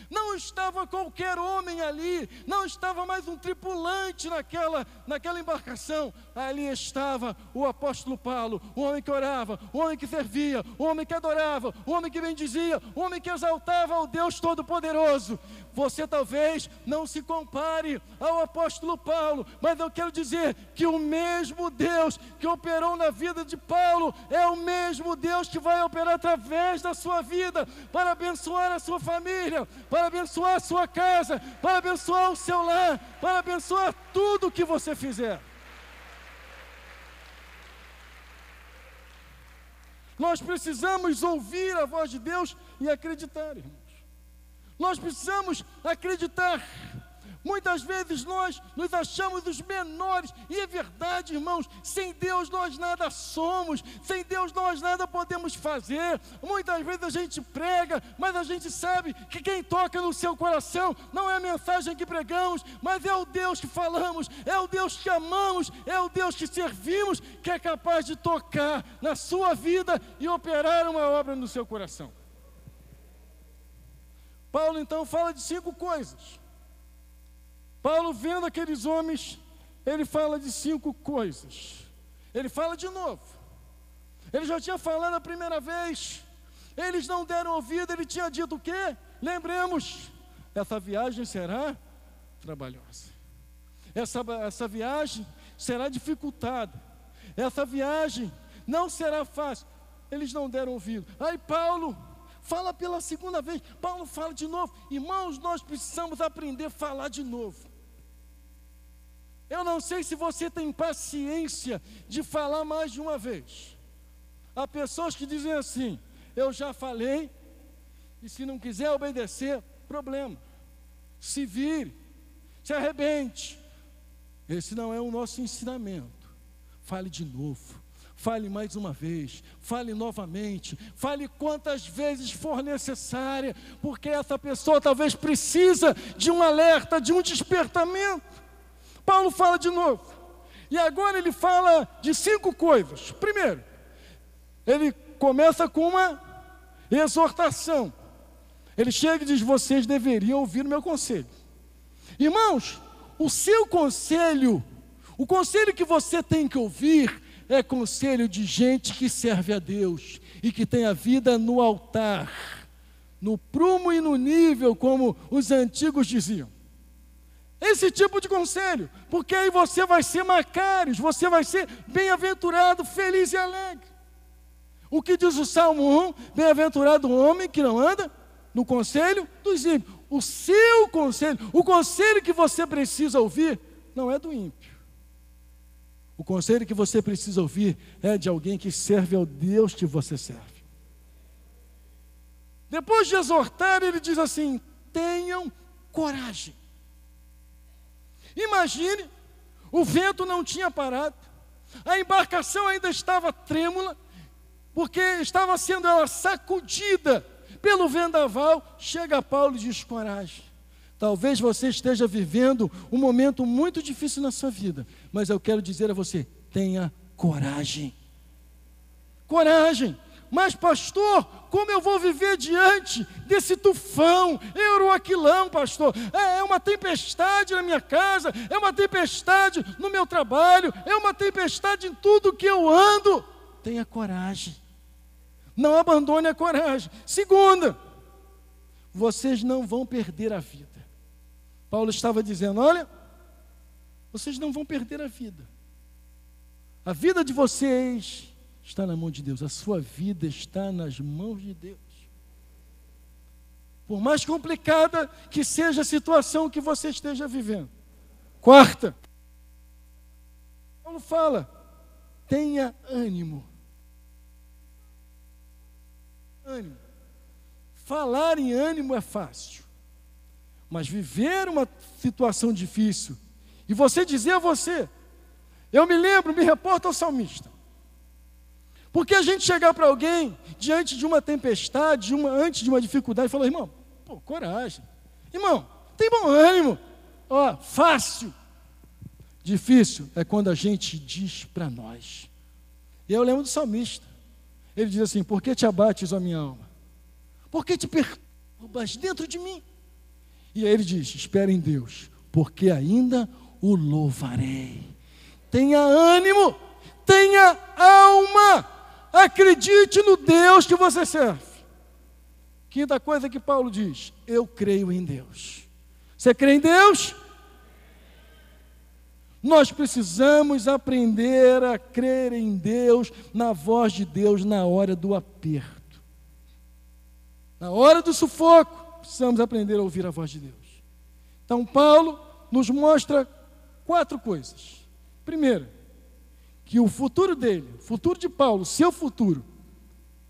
Speaker 1: Não estava qualquer homem ali, não estava mais um tripulante naquela embarcação. Ali estava o apóstolo Paulo, o homem que orava, o homem que servia, o homem que adorava, o homem que bendizia, o homem que exaltava ao Deus Todo-Poderoso. Você talvez não se compare ao apóstolo Paulo, mas eu quero dizer que o mesmo Deus que operou na vida de Paulo é o mesmo Deus que vai operar através da sua vida, para abençoar a sua família, para abençoar a sua casa, para abençoar o seu lar, para abençoar tudo o que você fizer. Nós precisamos ouvir a voz de Deus e acreditar, irmãos. Nós precisamos acreditar. Muitas vezes nós nos achamos os menores, e é verdade, irmãos, sem Deus nós nada somos, sem Deus nós nada podemos fazer. Muitas vezes a gente prega, mas a gente sabe que quem toca no seu coração não é a mensagem que pregamos, mas é o Deus que falamos, é o Deus que amamos, é o Deus que servimos, que é capaz de tocar na sua vida e operar uma obra no seu coração. Paulo então fala de 5 coisas. Paulo, vendo aqueles homens, ele fala de 5 coisas. Ele fala de novo. Ele já tinha falado a primeira vez, eles não deram ouvido, ele tinha dito o quê? Lembremos, essa viagem será trabalhosa. Essa viagem será dificultada. Essa viagem não será fácil. Eles não deram ouvido. Aí Paulo fala pela segunda vez, Paulo fala de novo. Irmãos, nós precisamos aprender a falar de novo. Eu não sei se você tem paciência de falar mais de uma vez. Há pessoas que dizem assim: eu já falei, e se não quiser obedecer, problema. Se vire, se arrebente. Esse não é o nosso ensinamento. Fale de novo. Fale mais uma vez, fale novamente, fale quantas vezes for necessária, porque essa pessoa talvez precisa de um alerta, de um despertamento. Paulo fala de novo, e agora ele fala de 5 coisas. Primeiro, ele começa com uma exortação. Ele chega e diz: vocês deveriam ouvir o meu conselho. Irmãos, o seu conselho, o conselho que você tem que ouvir, é conselho de gente que serve a Deus e que tem a vida no altar, no prumo e no nível, como os antigos diziam. Esse tipo de conselho, porque aí você vai ser macários, você vai ser bem-aventurado, feliz e alegre. O que diz o Salmo 1? Bem-aventurado o homem que não anda no conselho dos ímpios. O seu conselho, o conselho que você precisa ouvir, não é do ímpio. O conselho que você precisa ouvir é de alguém que serve ao Deus que você serve. Depois de exortar, ele diz assim: tenham coragem. Imagine O vento não tinha parado. A embarcação ainda estava trêmula, porque estava sendo ela sacudida pelo vendaval. Chega Paulo e diz: coragem. Talvez você esteja vivendo um momento muito difícil na sua vida, mas eu quero dizer a você: tenha coragem. Coragem. Mas pastor, como eu vou viver diante desse tufão, Euroaquilão, pastor? É uma tempestade na minha casa, é uma tempestade no meu trabalho, é uma tempestade em tudo que eu ando. Tenha coragem. Não abandone a coragem. Segunda, vocês não vão perder a vida. Paulo estava dizendo: olha, vocês não vão perder a vida. A vida de vocês está na mão de Deus. A sua vida está nas mãos de Deus. Por mais complicada que seja a situação que você esteja vivendo. Quarta, Paulo fala: tenha ânimo. Ânimo. Falar em ânimo é fácil, mas viver uma situação difícil e você dizer a você, eu me reporto ao salmista. Porque a gente chegar para alguém diante de uma tempestade, antes de uma dificuldade, e falar: irmão, coragem. Irmão, tem bom ânimo. Fácil. Difícil é quando a gente diz para nós. E eu lembro do salmista. Ele diz assim: por que te abates, ó minha alma? Por que te perturbas dentro de mim? E aí ele diz: espera em Deus, porque ainda o louvarei. Tenha ânimo, tenha alma, acredite no Deus que você serve. Quinta coisa que Paulo diz: eu creio em Deus. Você crê em Deus? Nós precisamos aprender a crer em Deus, na voz de Deus, na hora do aperto. Na hora do sufoco, precisamos aprender a ouvir a voz de Deus. Então, Paulo nos mostra 4 coisas. Primeiro, que o futuro dele, o futuro de Paulo, seu futuro,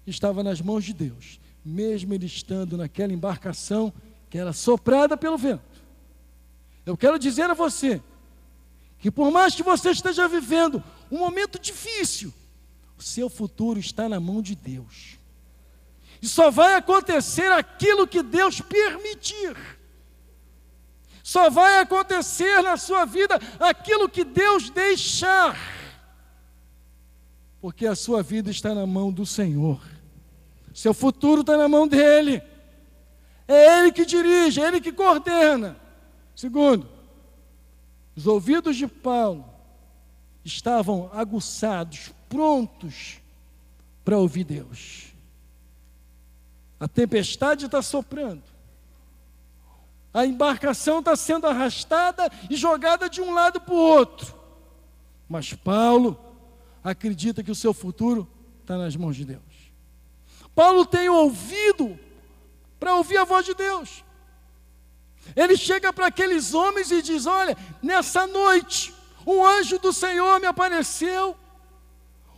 Speaker 1: estava nas mãos de Deus, mesmo ele estando naquela embarcação que era soprada pelo vento. Eu quero dizer a você, que por mais que você esteja vivendo um momento difícil, o seu futuro está na mão de Deus. E só vai acontecer aquilo que Deus permitir. Só vai acontecer na sua vida aquilo que Deus deixar. Porque a sua vida está na mão do Senhor. Seu futuro está na mão dEle. É Ele que dirige, é Ele que coordena. Segundo, os ouvidos de Paulo estavam aguçados, prontos para ouvir Deus. A tempestade está soprando. A embarcação está sendo arrastada e jogada de um lado para o outro. Mas Paulo acredita que o seu futuro está nas mãos de Deus. Paulo tem ouvido para ouvir a voz de Deus. Ele chega para aqueles homens e diz: olha, nessa noite, um anjo do Senhor me apareceu,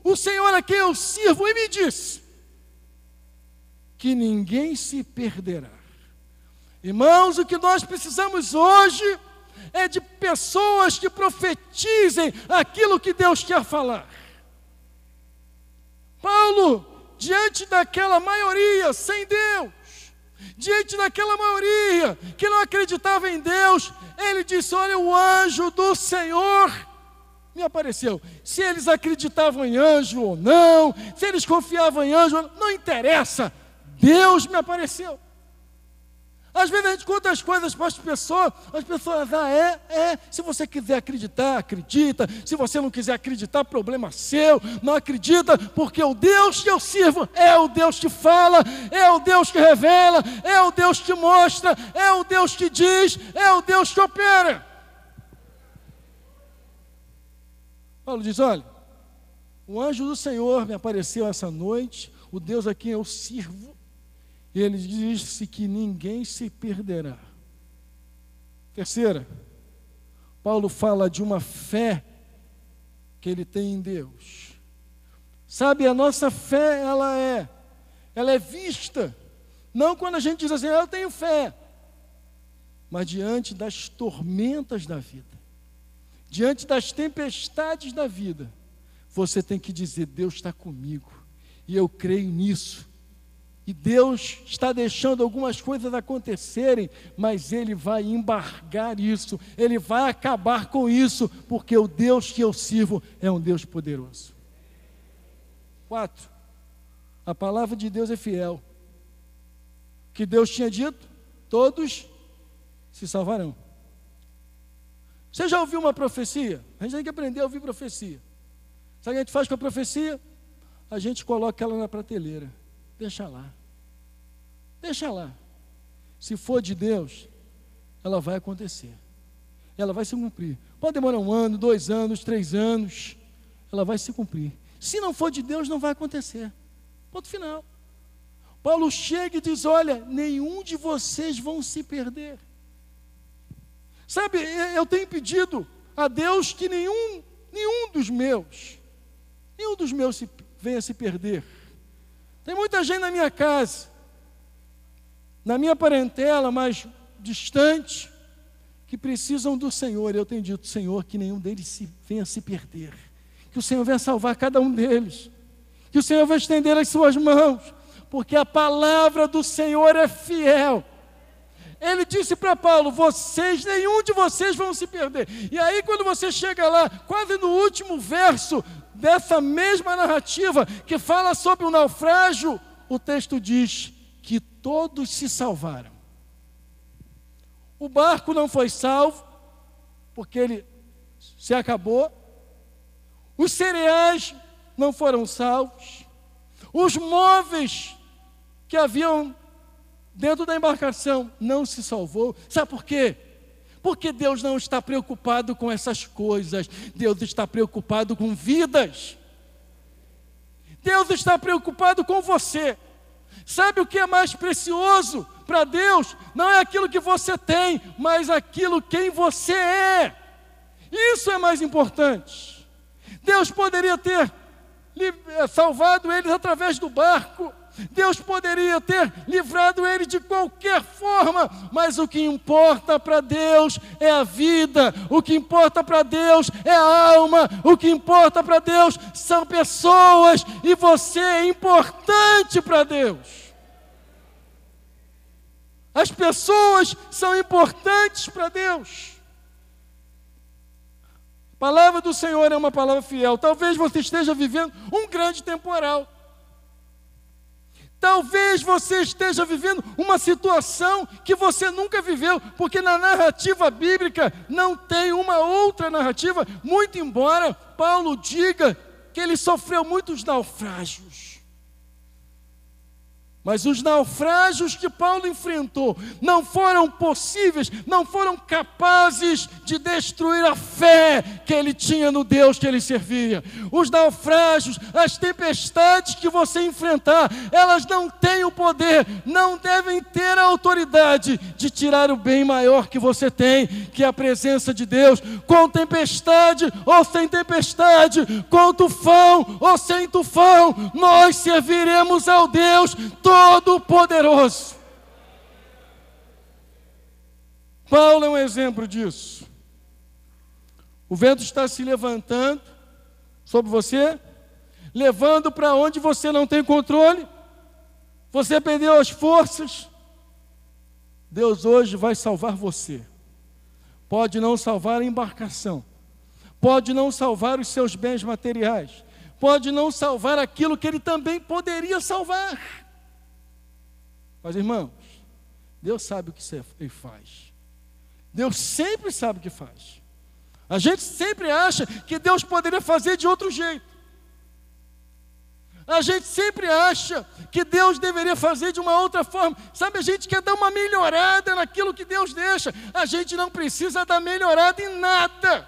Speaker 1: o Senhor a quem eu sirvo, e me disse que ninguém se perderá. Irmãos, o que nós precisamos hoje é de pessoas que profetizem aquilo que Deus quer falar. Paulo, diante daquela maioria sem Deus, diante daquela maioria que não acreditava em Deus, ele disse: olha, o anjo do Senhor me apareceu. Se eles acreditavam em anjo ou não, se eles confiavam em anjo ou não, não interessa, Deus me apareceu. Às vezes a gente conta as coisas para as pessoas se você quiser acreditar, acredita, se você não quiser acreditar, problema seu, não acredita, porque o Deus que eu sirvo é o Deus que fala, é o Deus que revela, é o Deus que mostra, é o Deus que diz, é o Deus que opera. Paulo diz: olha, o anjo do Senhor me apareceu essa noite, o Deus a quem eu sirvo, e ele disse que ninguém se perderá. Terceira, Paulo fala de uma fé que ele tem em Deus. Sabe, a nossa fé, ela é vista, não quando a gente diz assim: eu tenho fé, mas diante das tormentas da vida, diante das tempestades da vida, você tem que dizer: Deus está comigo, e eu creio nisso. E Deus está deixando algumas coisas acontecerem, mas Ele vai embargar isso, Ele vai acabar com isso, porque o Deus que eu sirvo é um Deus poderoso. 4, a palavra de Deus é fiel. O que Deus tinha dito, todos se salvarão. Você já ouviu uma profecia? A gente tem que aprender a ouvir profecia. Sabe o que a gente faz com a profecia? A gente coloca ela na prateleira. Deixa lá. Deixa lá. Se for de Deus, ela vai acontecer. Ela vai se cumprir. Pode demorar 1 ano, 2 anos, 3 anos. Ela vai se cumprir. Se não for de Deus, não vai acontecer. Ponto final. Paulo chega e diz: olha, nenhum de vocês vão se perder. Sabe, eu tenho pedido a Deus que nenhum dos meus venha se perder. Tem muita gente na minha casa, na minha parentela mais distante, que precisam do Senhor. Eu tenho dito: Senhor, que nenhum deles venha se perder, que o Senhor venha salvar cada um deles, que o Senhor venha estender as suas mãos, porque a palavra do Senhor é fiel. Ele disse para Paulo: nenhum de vocês vão se perder. E aí, quando você chega lá, quase no último verso dessa mesma narrativa, que fala sobre o naufrágio, o texto diz que todos se salvaram. O barco não foi salvo, porque ele se acabou. Os cereais não foram salvos. Os móveis que haviam dentro da embarcação não se salvou. Sabe por quê? Porque Deus não está preocupado com essas coisas. Deus está preocupado com vidas. Deus está preocupado com você. Sabe o que é mais precioso para Deus? Não é aquilo que você tem, mas aquilo quem você é. Isso é mais importante. Deus poderia ter salvado eles através do barco. Deus poderia ter livrado ele de qualquer forma, mas o que importa para Deus é a vida, o que importa para Deus é a alma, o que importa para Deus são pessoas, e você é importante para Deus. As pessoas são importantes para Deus. A palavra do Senhor é uma palavra fiel. Talvez você esteja vivendo um grande temporal. Talvez você esteja vivendo uma situação que você nunca viveu, porque na narrativa bíblica não tem uma outra narrativa, muito embora Paulo diga que ele sofreu muitos naufrágios. Mas os naufrágios que Paulo enfrentou não foram possíveis, não foram capazes de destruir a fé que ele tinha no Deus que ele servia. Os naufrágios, as tempestades que você enfrentar, elas não têm o poder, não devem ter a autoridade de tirar o bem maior que você tem, que é a presença de Deus. Com tempestade ou sem tempestade, com tufão ou sem tufão, nós serviremos ao Deus Todo-Poderoso. Paulo é um exemplo disso. O vento está se levantando sobre você, levando para onde você não tem controle. Você perdeu as forças. Deus hoje vai salvar você. Pode não salvar a embarcação, pode não salvar os seus bens materiais, pode não salvar aquilo que Ele também poderia salvar. Mas, irmãos, Deus sabe o que Ele faz. Deus sempre sabe o que faz. A gente sempre acha que Deus poderia fazer de outro jeito. A gente sempre acha que Deus deveria fazer de uma outra forma. Sabe, a gente quer dar uma melhorada naquilo que Deus deixa. A gente não precisa dar melhorada em nada.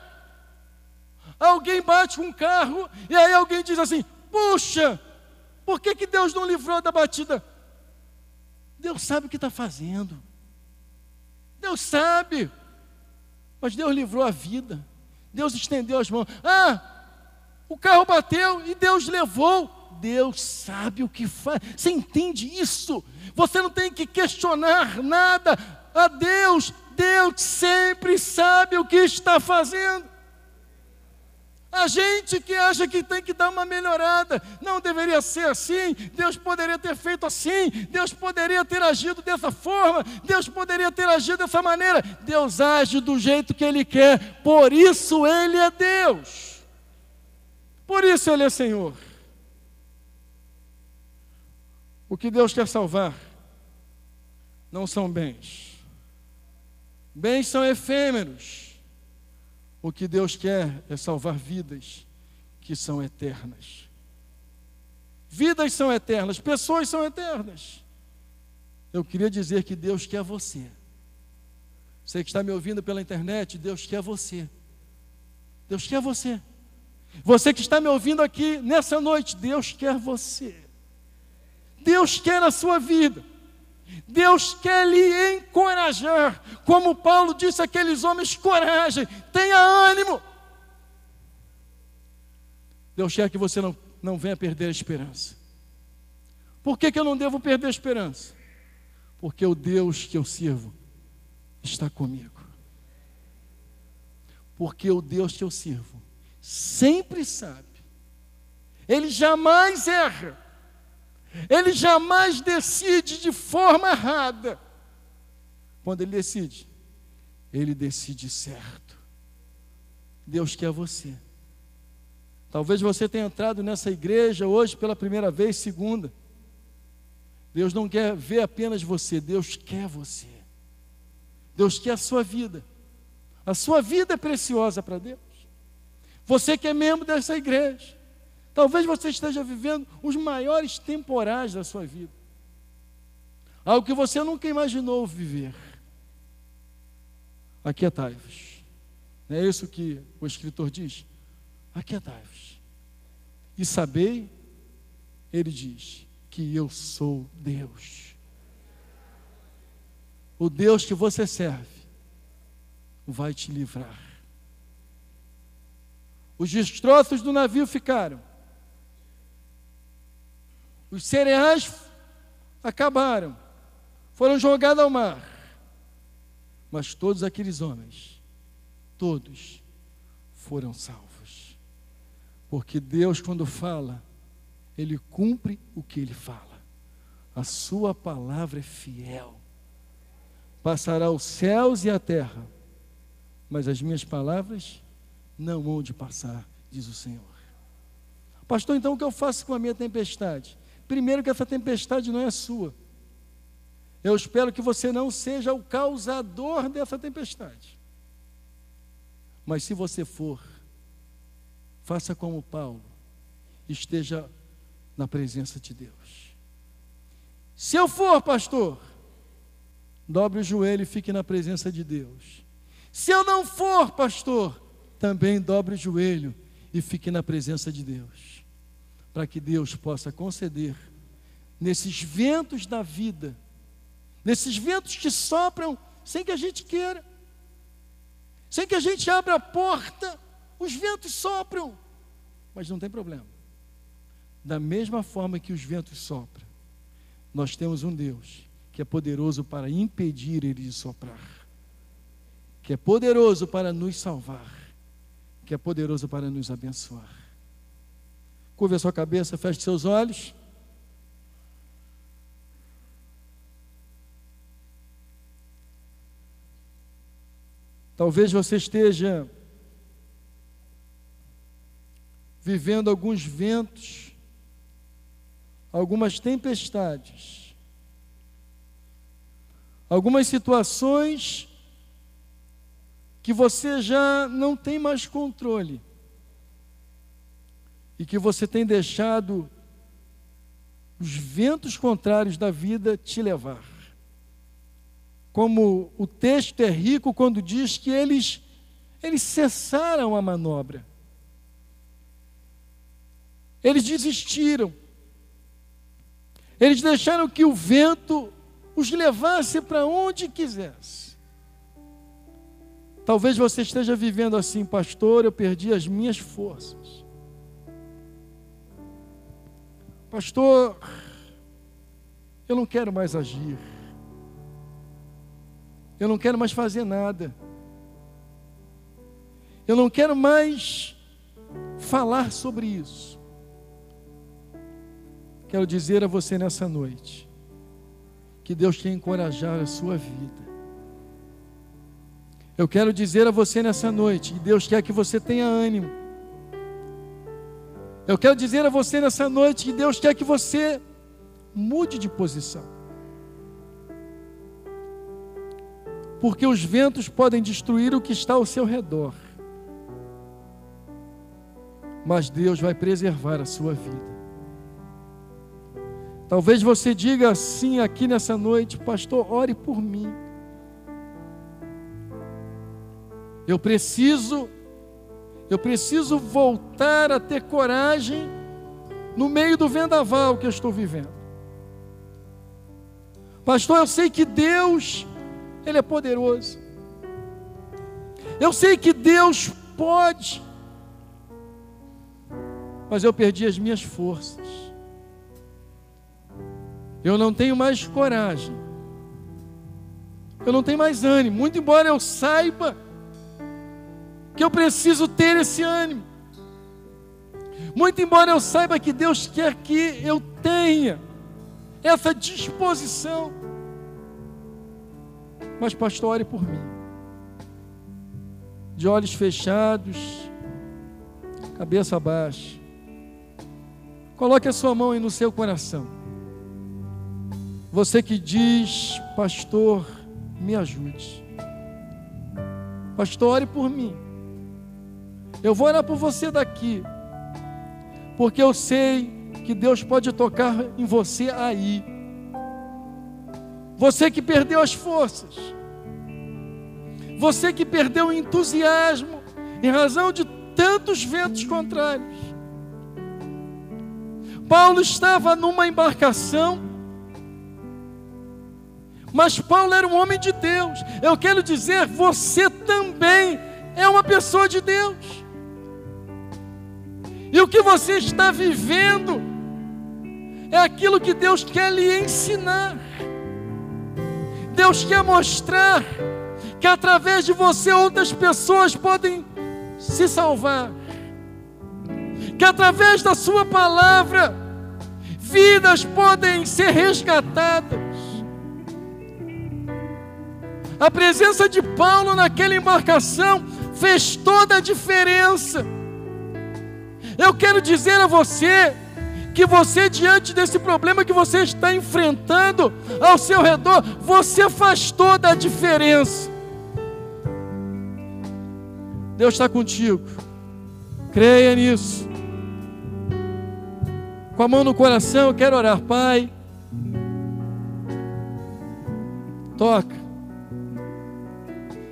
Speaker 1: Alguém bate com um carro e aí alguém diz assim: puxa, por que Deus não livrou da batida? Deus sabe o que está fazendo. Deus sabe. Mas Deus livrou a vida. Deus estendeu as mãos. O carro bateu e Deus levou. Deus sabe o que faz. Você entende isso? Você não tem que questionar nada a Deus. Deus sempre sabe o que está fazendo. A gente que acha que tem que dar uma melhorada, não deveria ser assim, Deus poderia ter feito assim, Deus poderia ter agido dessa forma, Deus poderia ter agido dessa maneira. Deus age do jeito que Ele quer, por isso Ele é Deus, por isso Ele é Senhor. O que Deus quer salvar não são bens, bens são efêmeros. O que Deus quer é salvar vidas que são eternas. Vidas são eternas, pessoas são eternas. Eu queria dizer que Deus quer você. Você que está me ouvindo pela internet, Deus quer você. Deus quer você. Você que está me ouvindo aqui nessa noite, Deus quer você. Deus quer a sua vida. Deus quer lhe encorajar, como Paulo disse àqueles homens: coragem, tenha ânimo. Deus quer que você não venha perder a esperança. Por que eu não devo perder a esperança? Porque o Deus que eu sirvo está comigo. Porque o Deus que eu sirvo sempre sabe, Ele jamais erra. Ele jamais decide de forma errada. Quando Ele decide certo. Deus quer você. Talvez você tenha entrado nessa igreja hoje pela primeira vez, segunda. Deus não quer ver apenas você, Deus quer você. Deus quer a sua vida. A sua vida é preciosa para Deus. Você que é membro dessa igreja, talvez você esteja vivendo os maiores temporais da sua vida. Algo que você nunca imaginou viver. Aquietai-vos. Não é isso que o escritor diz? Aquietai-vos. E sabei, ele diz, que eu sou Deus. O Deus que você serve vai te livrar. Os destroços do navio ficaram. Os cereais acabaram, foram jogados ao mar. Mas todos aqueles homens, todos foram salvos. Porque Deus, quando fala, Ele cumpre o que Ele fala. A sua palavra é fiel. Passará os céus e a terra, mas as minhas palavras não hão de passar, diz o Senhor. Pastor, então o que eu faço com a minha tempestade? Primeiro, que essa tempestade não é sua. Eu espero que você não seja o causador dessa tempestade. Mas se você for, faça como Paulo, esteja na presença de Deus. Se eu for, pastor, dobre o joelho e fique na presença de Deus. Se eu não for, pastor, também dobre o joelho e fique na presença de Deus. Para que Deus possa conceder, nesses ventos da vida, nesses ventos que sopram sem que a gente queira, sem que a gente abra a porta, os ventos sopram, mas não tem problema. Da mesma forma que os ventos sopram, nós temos um Deus que é poderoso para impedir ele de soprar, que é poderoso para nos salvar, que é poderoso para nos abençoar. Curve a sua cabeça, feche seus olhos. Talvez você esteja vivendo alguns ventos, algumas tempestades, algumas situações que você já não tem mais controle e que você tem deixado os ventos contrários da vida te levar. Como o texto é rico quando diz que eles cessaram a manobra. Eles desistiram. Eles deixaram que o vento os levasse para onde quisesse. Talvez você esteja vivendo assim: pastor, eu perdi as minhas forças. Pastor, eu não quero mais agir. Eu não quero mais fazer nada. Eu não quero mais
Speaker 2: falar sobre isso. Quero dizer a você nessa noite que Deus quer encorajar a sua vida. Eu quero dizer a você nessa noite que Deus quer que você tenha ânimo. Eu quero dizer a você nessa noite que Deus quer que você mude de posição. Porque os ventos podem destruir o que está ao seu redor, mas Deus vai preservar a sua vida. Talvez você diga assim aqui nessa noite: pastor, ore por mim. Eu preciso voltar a ter coragem no meio do vendaval que eu estou vivendo. Pastor, eu sei que Deus, Ele é poderoso. Eu sei que Deus pode, mas eu perdi as minhas forças. Eu não tenho mais coragem. Eu não tenho mais ânimo. Muito embora eu saiba que eu preciso ter esse ânimo. Muito embora eu saiba que Deus quer que eu tenha essa disposição. Mas pastor, ore por mim. De olhos fechados, cabeça baixa. Coloque a sua mão aí no seu coração. Você que diz: pastor, me ajude. Pastor, ore por mim. Eu vou orar por você daqui, porque eu sei que Deus pode tocar em você aí. Você que perdeu as forças, você que perdeu o entusiasmo em razão de tantos ventos contrários. Paulo estava numa embarcação, mas Paulo era um homem de Deus. Eu quero dizer, você também é uma pessoa de Deus. E o que você está vivendo é aquilo que Deus quer lhe ensinar. Deus quer mostrar que através de você outras pessoas podem se salvar. Que através da sua palavra vidas podem ser resgatadas. A presença de Paulo naquela embarcação fez toda a diferença. Eu quero dizer a você que você, diante desse problema que você está enfrentando ao seu redor, você faz toda a diferença. Deus está contigo. Creia nisso. Com a mão no coração, eu quero orar. Pai, toca.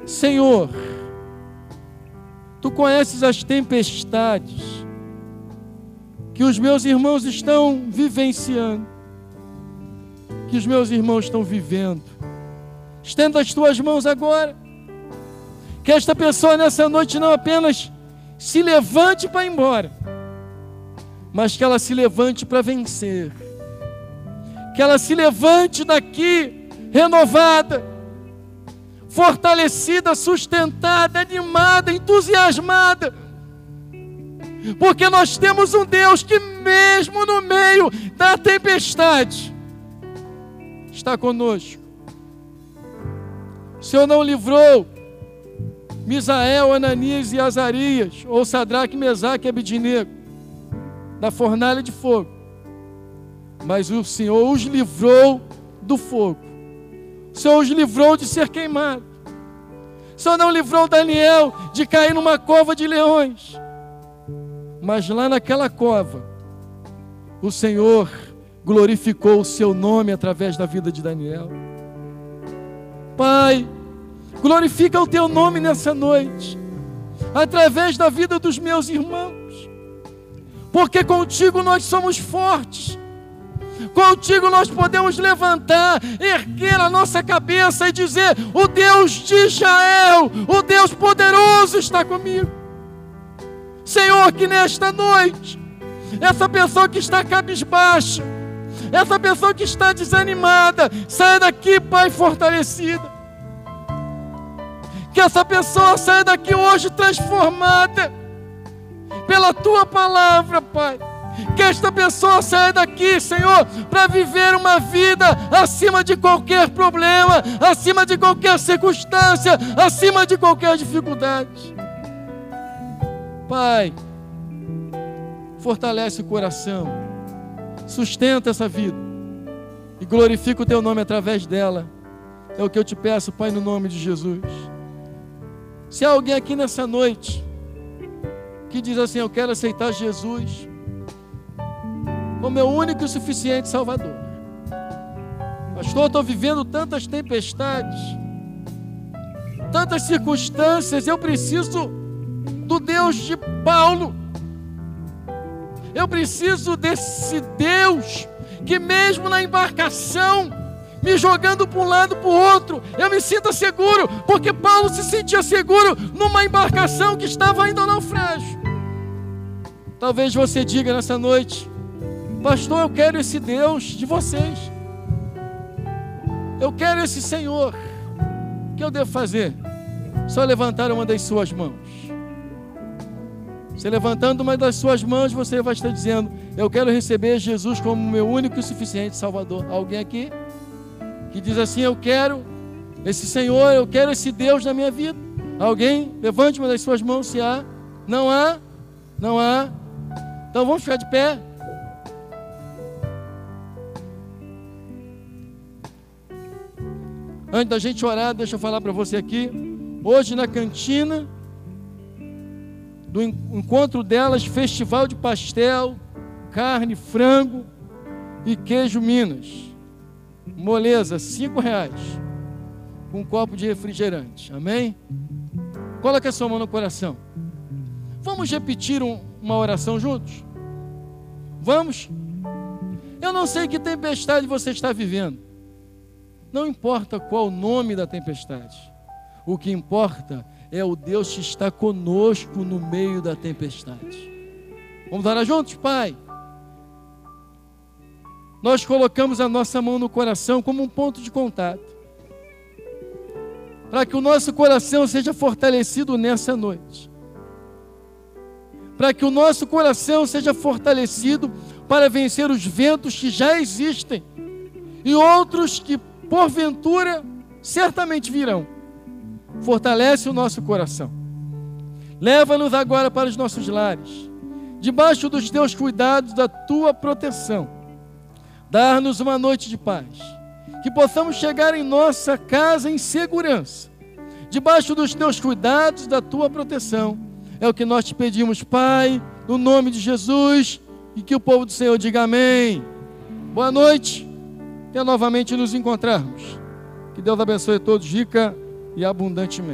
Speaker 2: Senhor, Tu conheces as tempestades que os meus irmãos estão vivenciando, que os meus irmãos estão vivendo. Estenda as Tuas mãos agora, que esta pessoa nessa noite não apenas se levante para ir embora, mas que ela se levante para vencer, que ela se levante daqui renovada, fortalecida, sustentada, animada, entusiasmada, porque nós temos um Deus que mesmo no meio da tempestade está conosco. O Senhor não livrou Misael, Ananias e Azarias, ou Sadraque, Mesaque e Abednego da fornalha de fogo, mas o Senhor os livrou do fogo. O Senhor os livrou de ser queimado. O Senhor não livrou Daniel de cair numa cova de leões, mas lá naquela cova o Senhor glorificou o seu nome através da vida de Daniel. Pai, glorifica o teu nome nessa noite, através da vida dos meus irmãos, porque contigo nós somos fortes, contigo nós podemos levantar, erguer a nossa cabeça e dizer: o Deus de Israel, o Deus poderoso está comigo. Senhor, que nesta noite, essa pessoa que está cabisbaixa, essa pessoa que está desanimada, saia daqui, Pai, fortalecida. Que essa pessoa saia daqui hoje transformada. pela Tua palavra, Pai. Que esta pessoa saia daqui, Senhor, para viver uma vida acima de qualquer problema, acima de qualquer circunstância, acima de qualquer dificuldade. Pai, fortalece o coração, sustenta essa vida e glorifica o Teu nome através dela. É o que eu te peço, Pai, no nome de Jesus. Se há alguém aqui nessa noite que diz assim: eu quero aceitar Jesus como meu único e suficiente Salvador. Pastor, eu estou vivendo tantas tempestades, tantas circunstâncias, eu preciso do Deus de Paulo. Eu preciso desse Deus que mesmo na embarcação, me jogando para um lado para o outro, eu me sinta seguro, porque Paulo se sentia seguro numa embarcação que estava indo ao naufrágio. Talvez você diga nessa noite: pastor, eu quero esse Deus de vocês, eu quero esse Senhor. O que eu devo fazer? Só levantar uma das suas mãos. Você levantando uma das suas mãos, você vai estar dizendo: eu quero receber Jesus como meu único e suficiente Salvador. Alguém aqui que diz assim: eu quero esse Senhor, eu quero esse Deus na minha vida? Alguém? Levante uma das suas mãos se há. Não há? Não há? Então vamos ficar de pé. Antes da gente orar, deixa eu falar para você aqui. Hoje na cantina do encontro delas, festival de pastel, carne, frango e queijo Minas. Moleza, R$5, com um copo de refrigerante. Amém? Coloque a sua mão no coração. Vamos repetir uma oração juntos? Vamos? Eu não sei que tempestade você está vivendo. Não importa qual o nome da tempestade. O que importa é o Deus que está conosco no meio da tempestade. Vamos orar juntos, Pai? Nós colocamos a nossa mão no coração como um ponto de contato, para que o nosso coração seja fortalecido nessa noite, para que o nosso coração seja fortalecido para vencer os ventos que já existem e outros que porventura certamente virão. Fortalece o nosso coração. Leva-nos agora para os nossos lares, debaixo dos teus cuidados, da tua proteção. Dar-nos uma noite de paz, que possamos chegar em nossa casa em segurança, debaixo dos teus cuidados, da tua proteção. É o que nós te pedimos, Pai, no nome de Jesus, e que o povo do Senhor diga amém. Boa noite, até novamente nos encontrarmos. Que Deus abençoe a todos rica e abundantemente.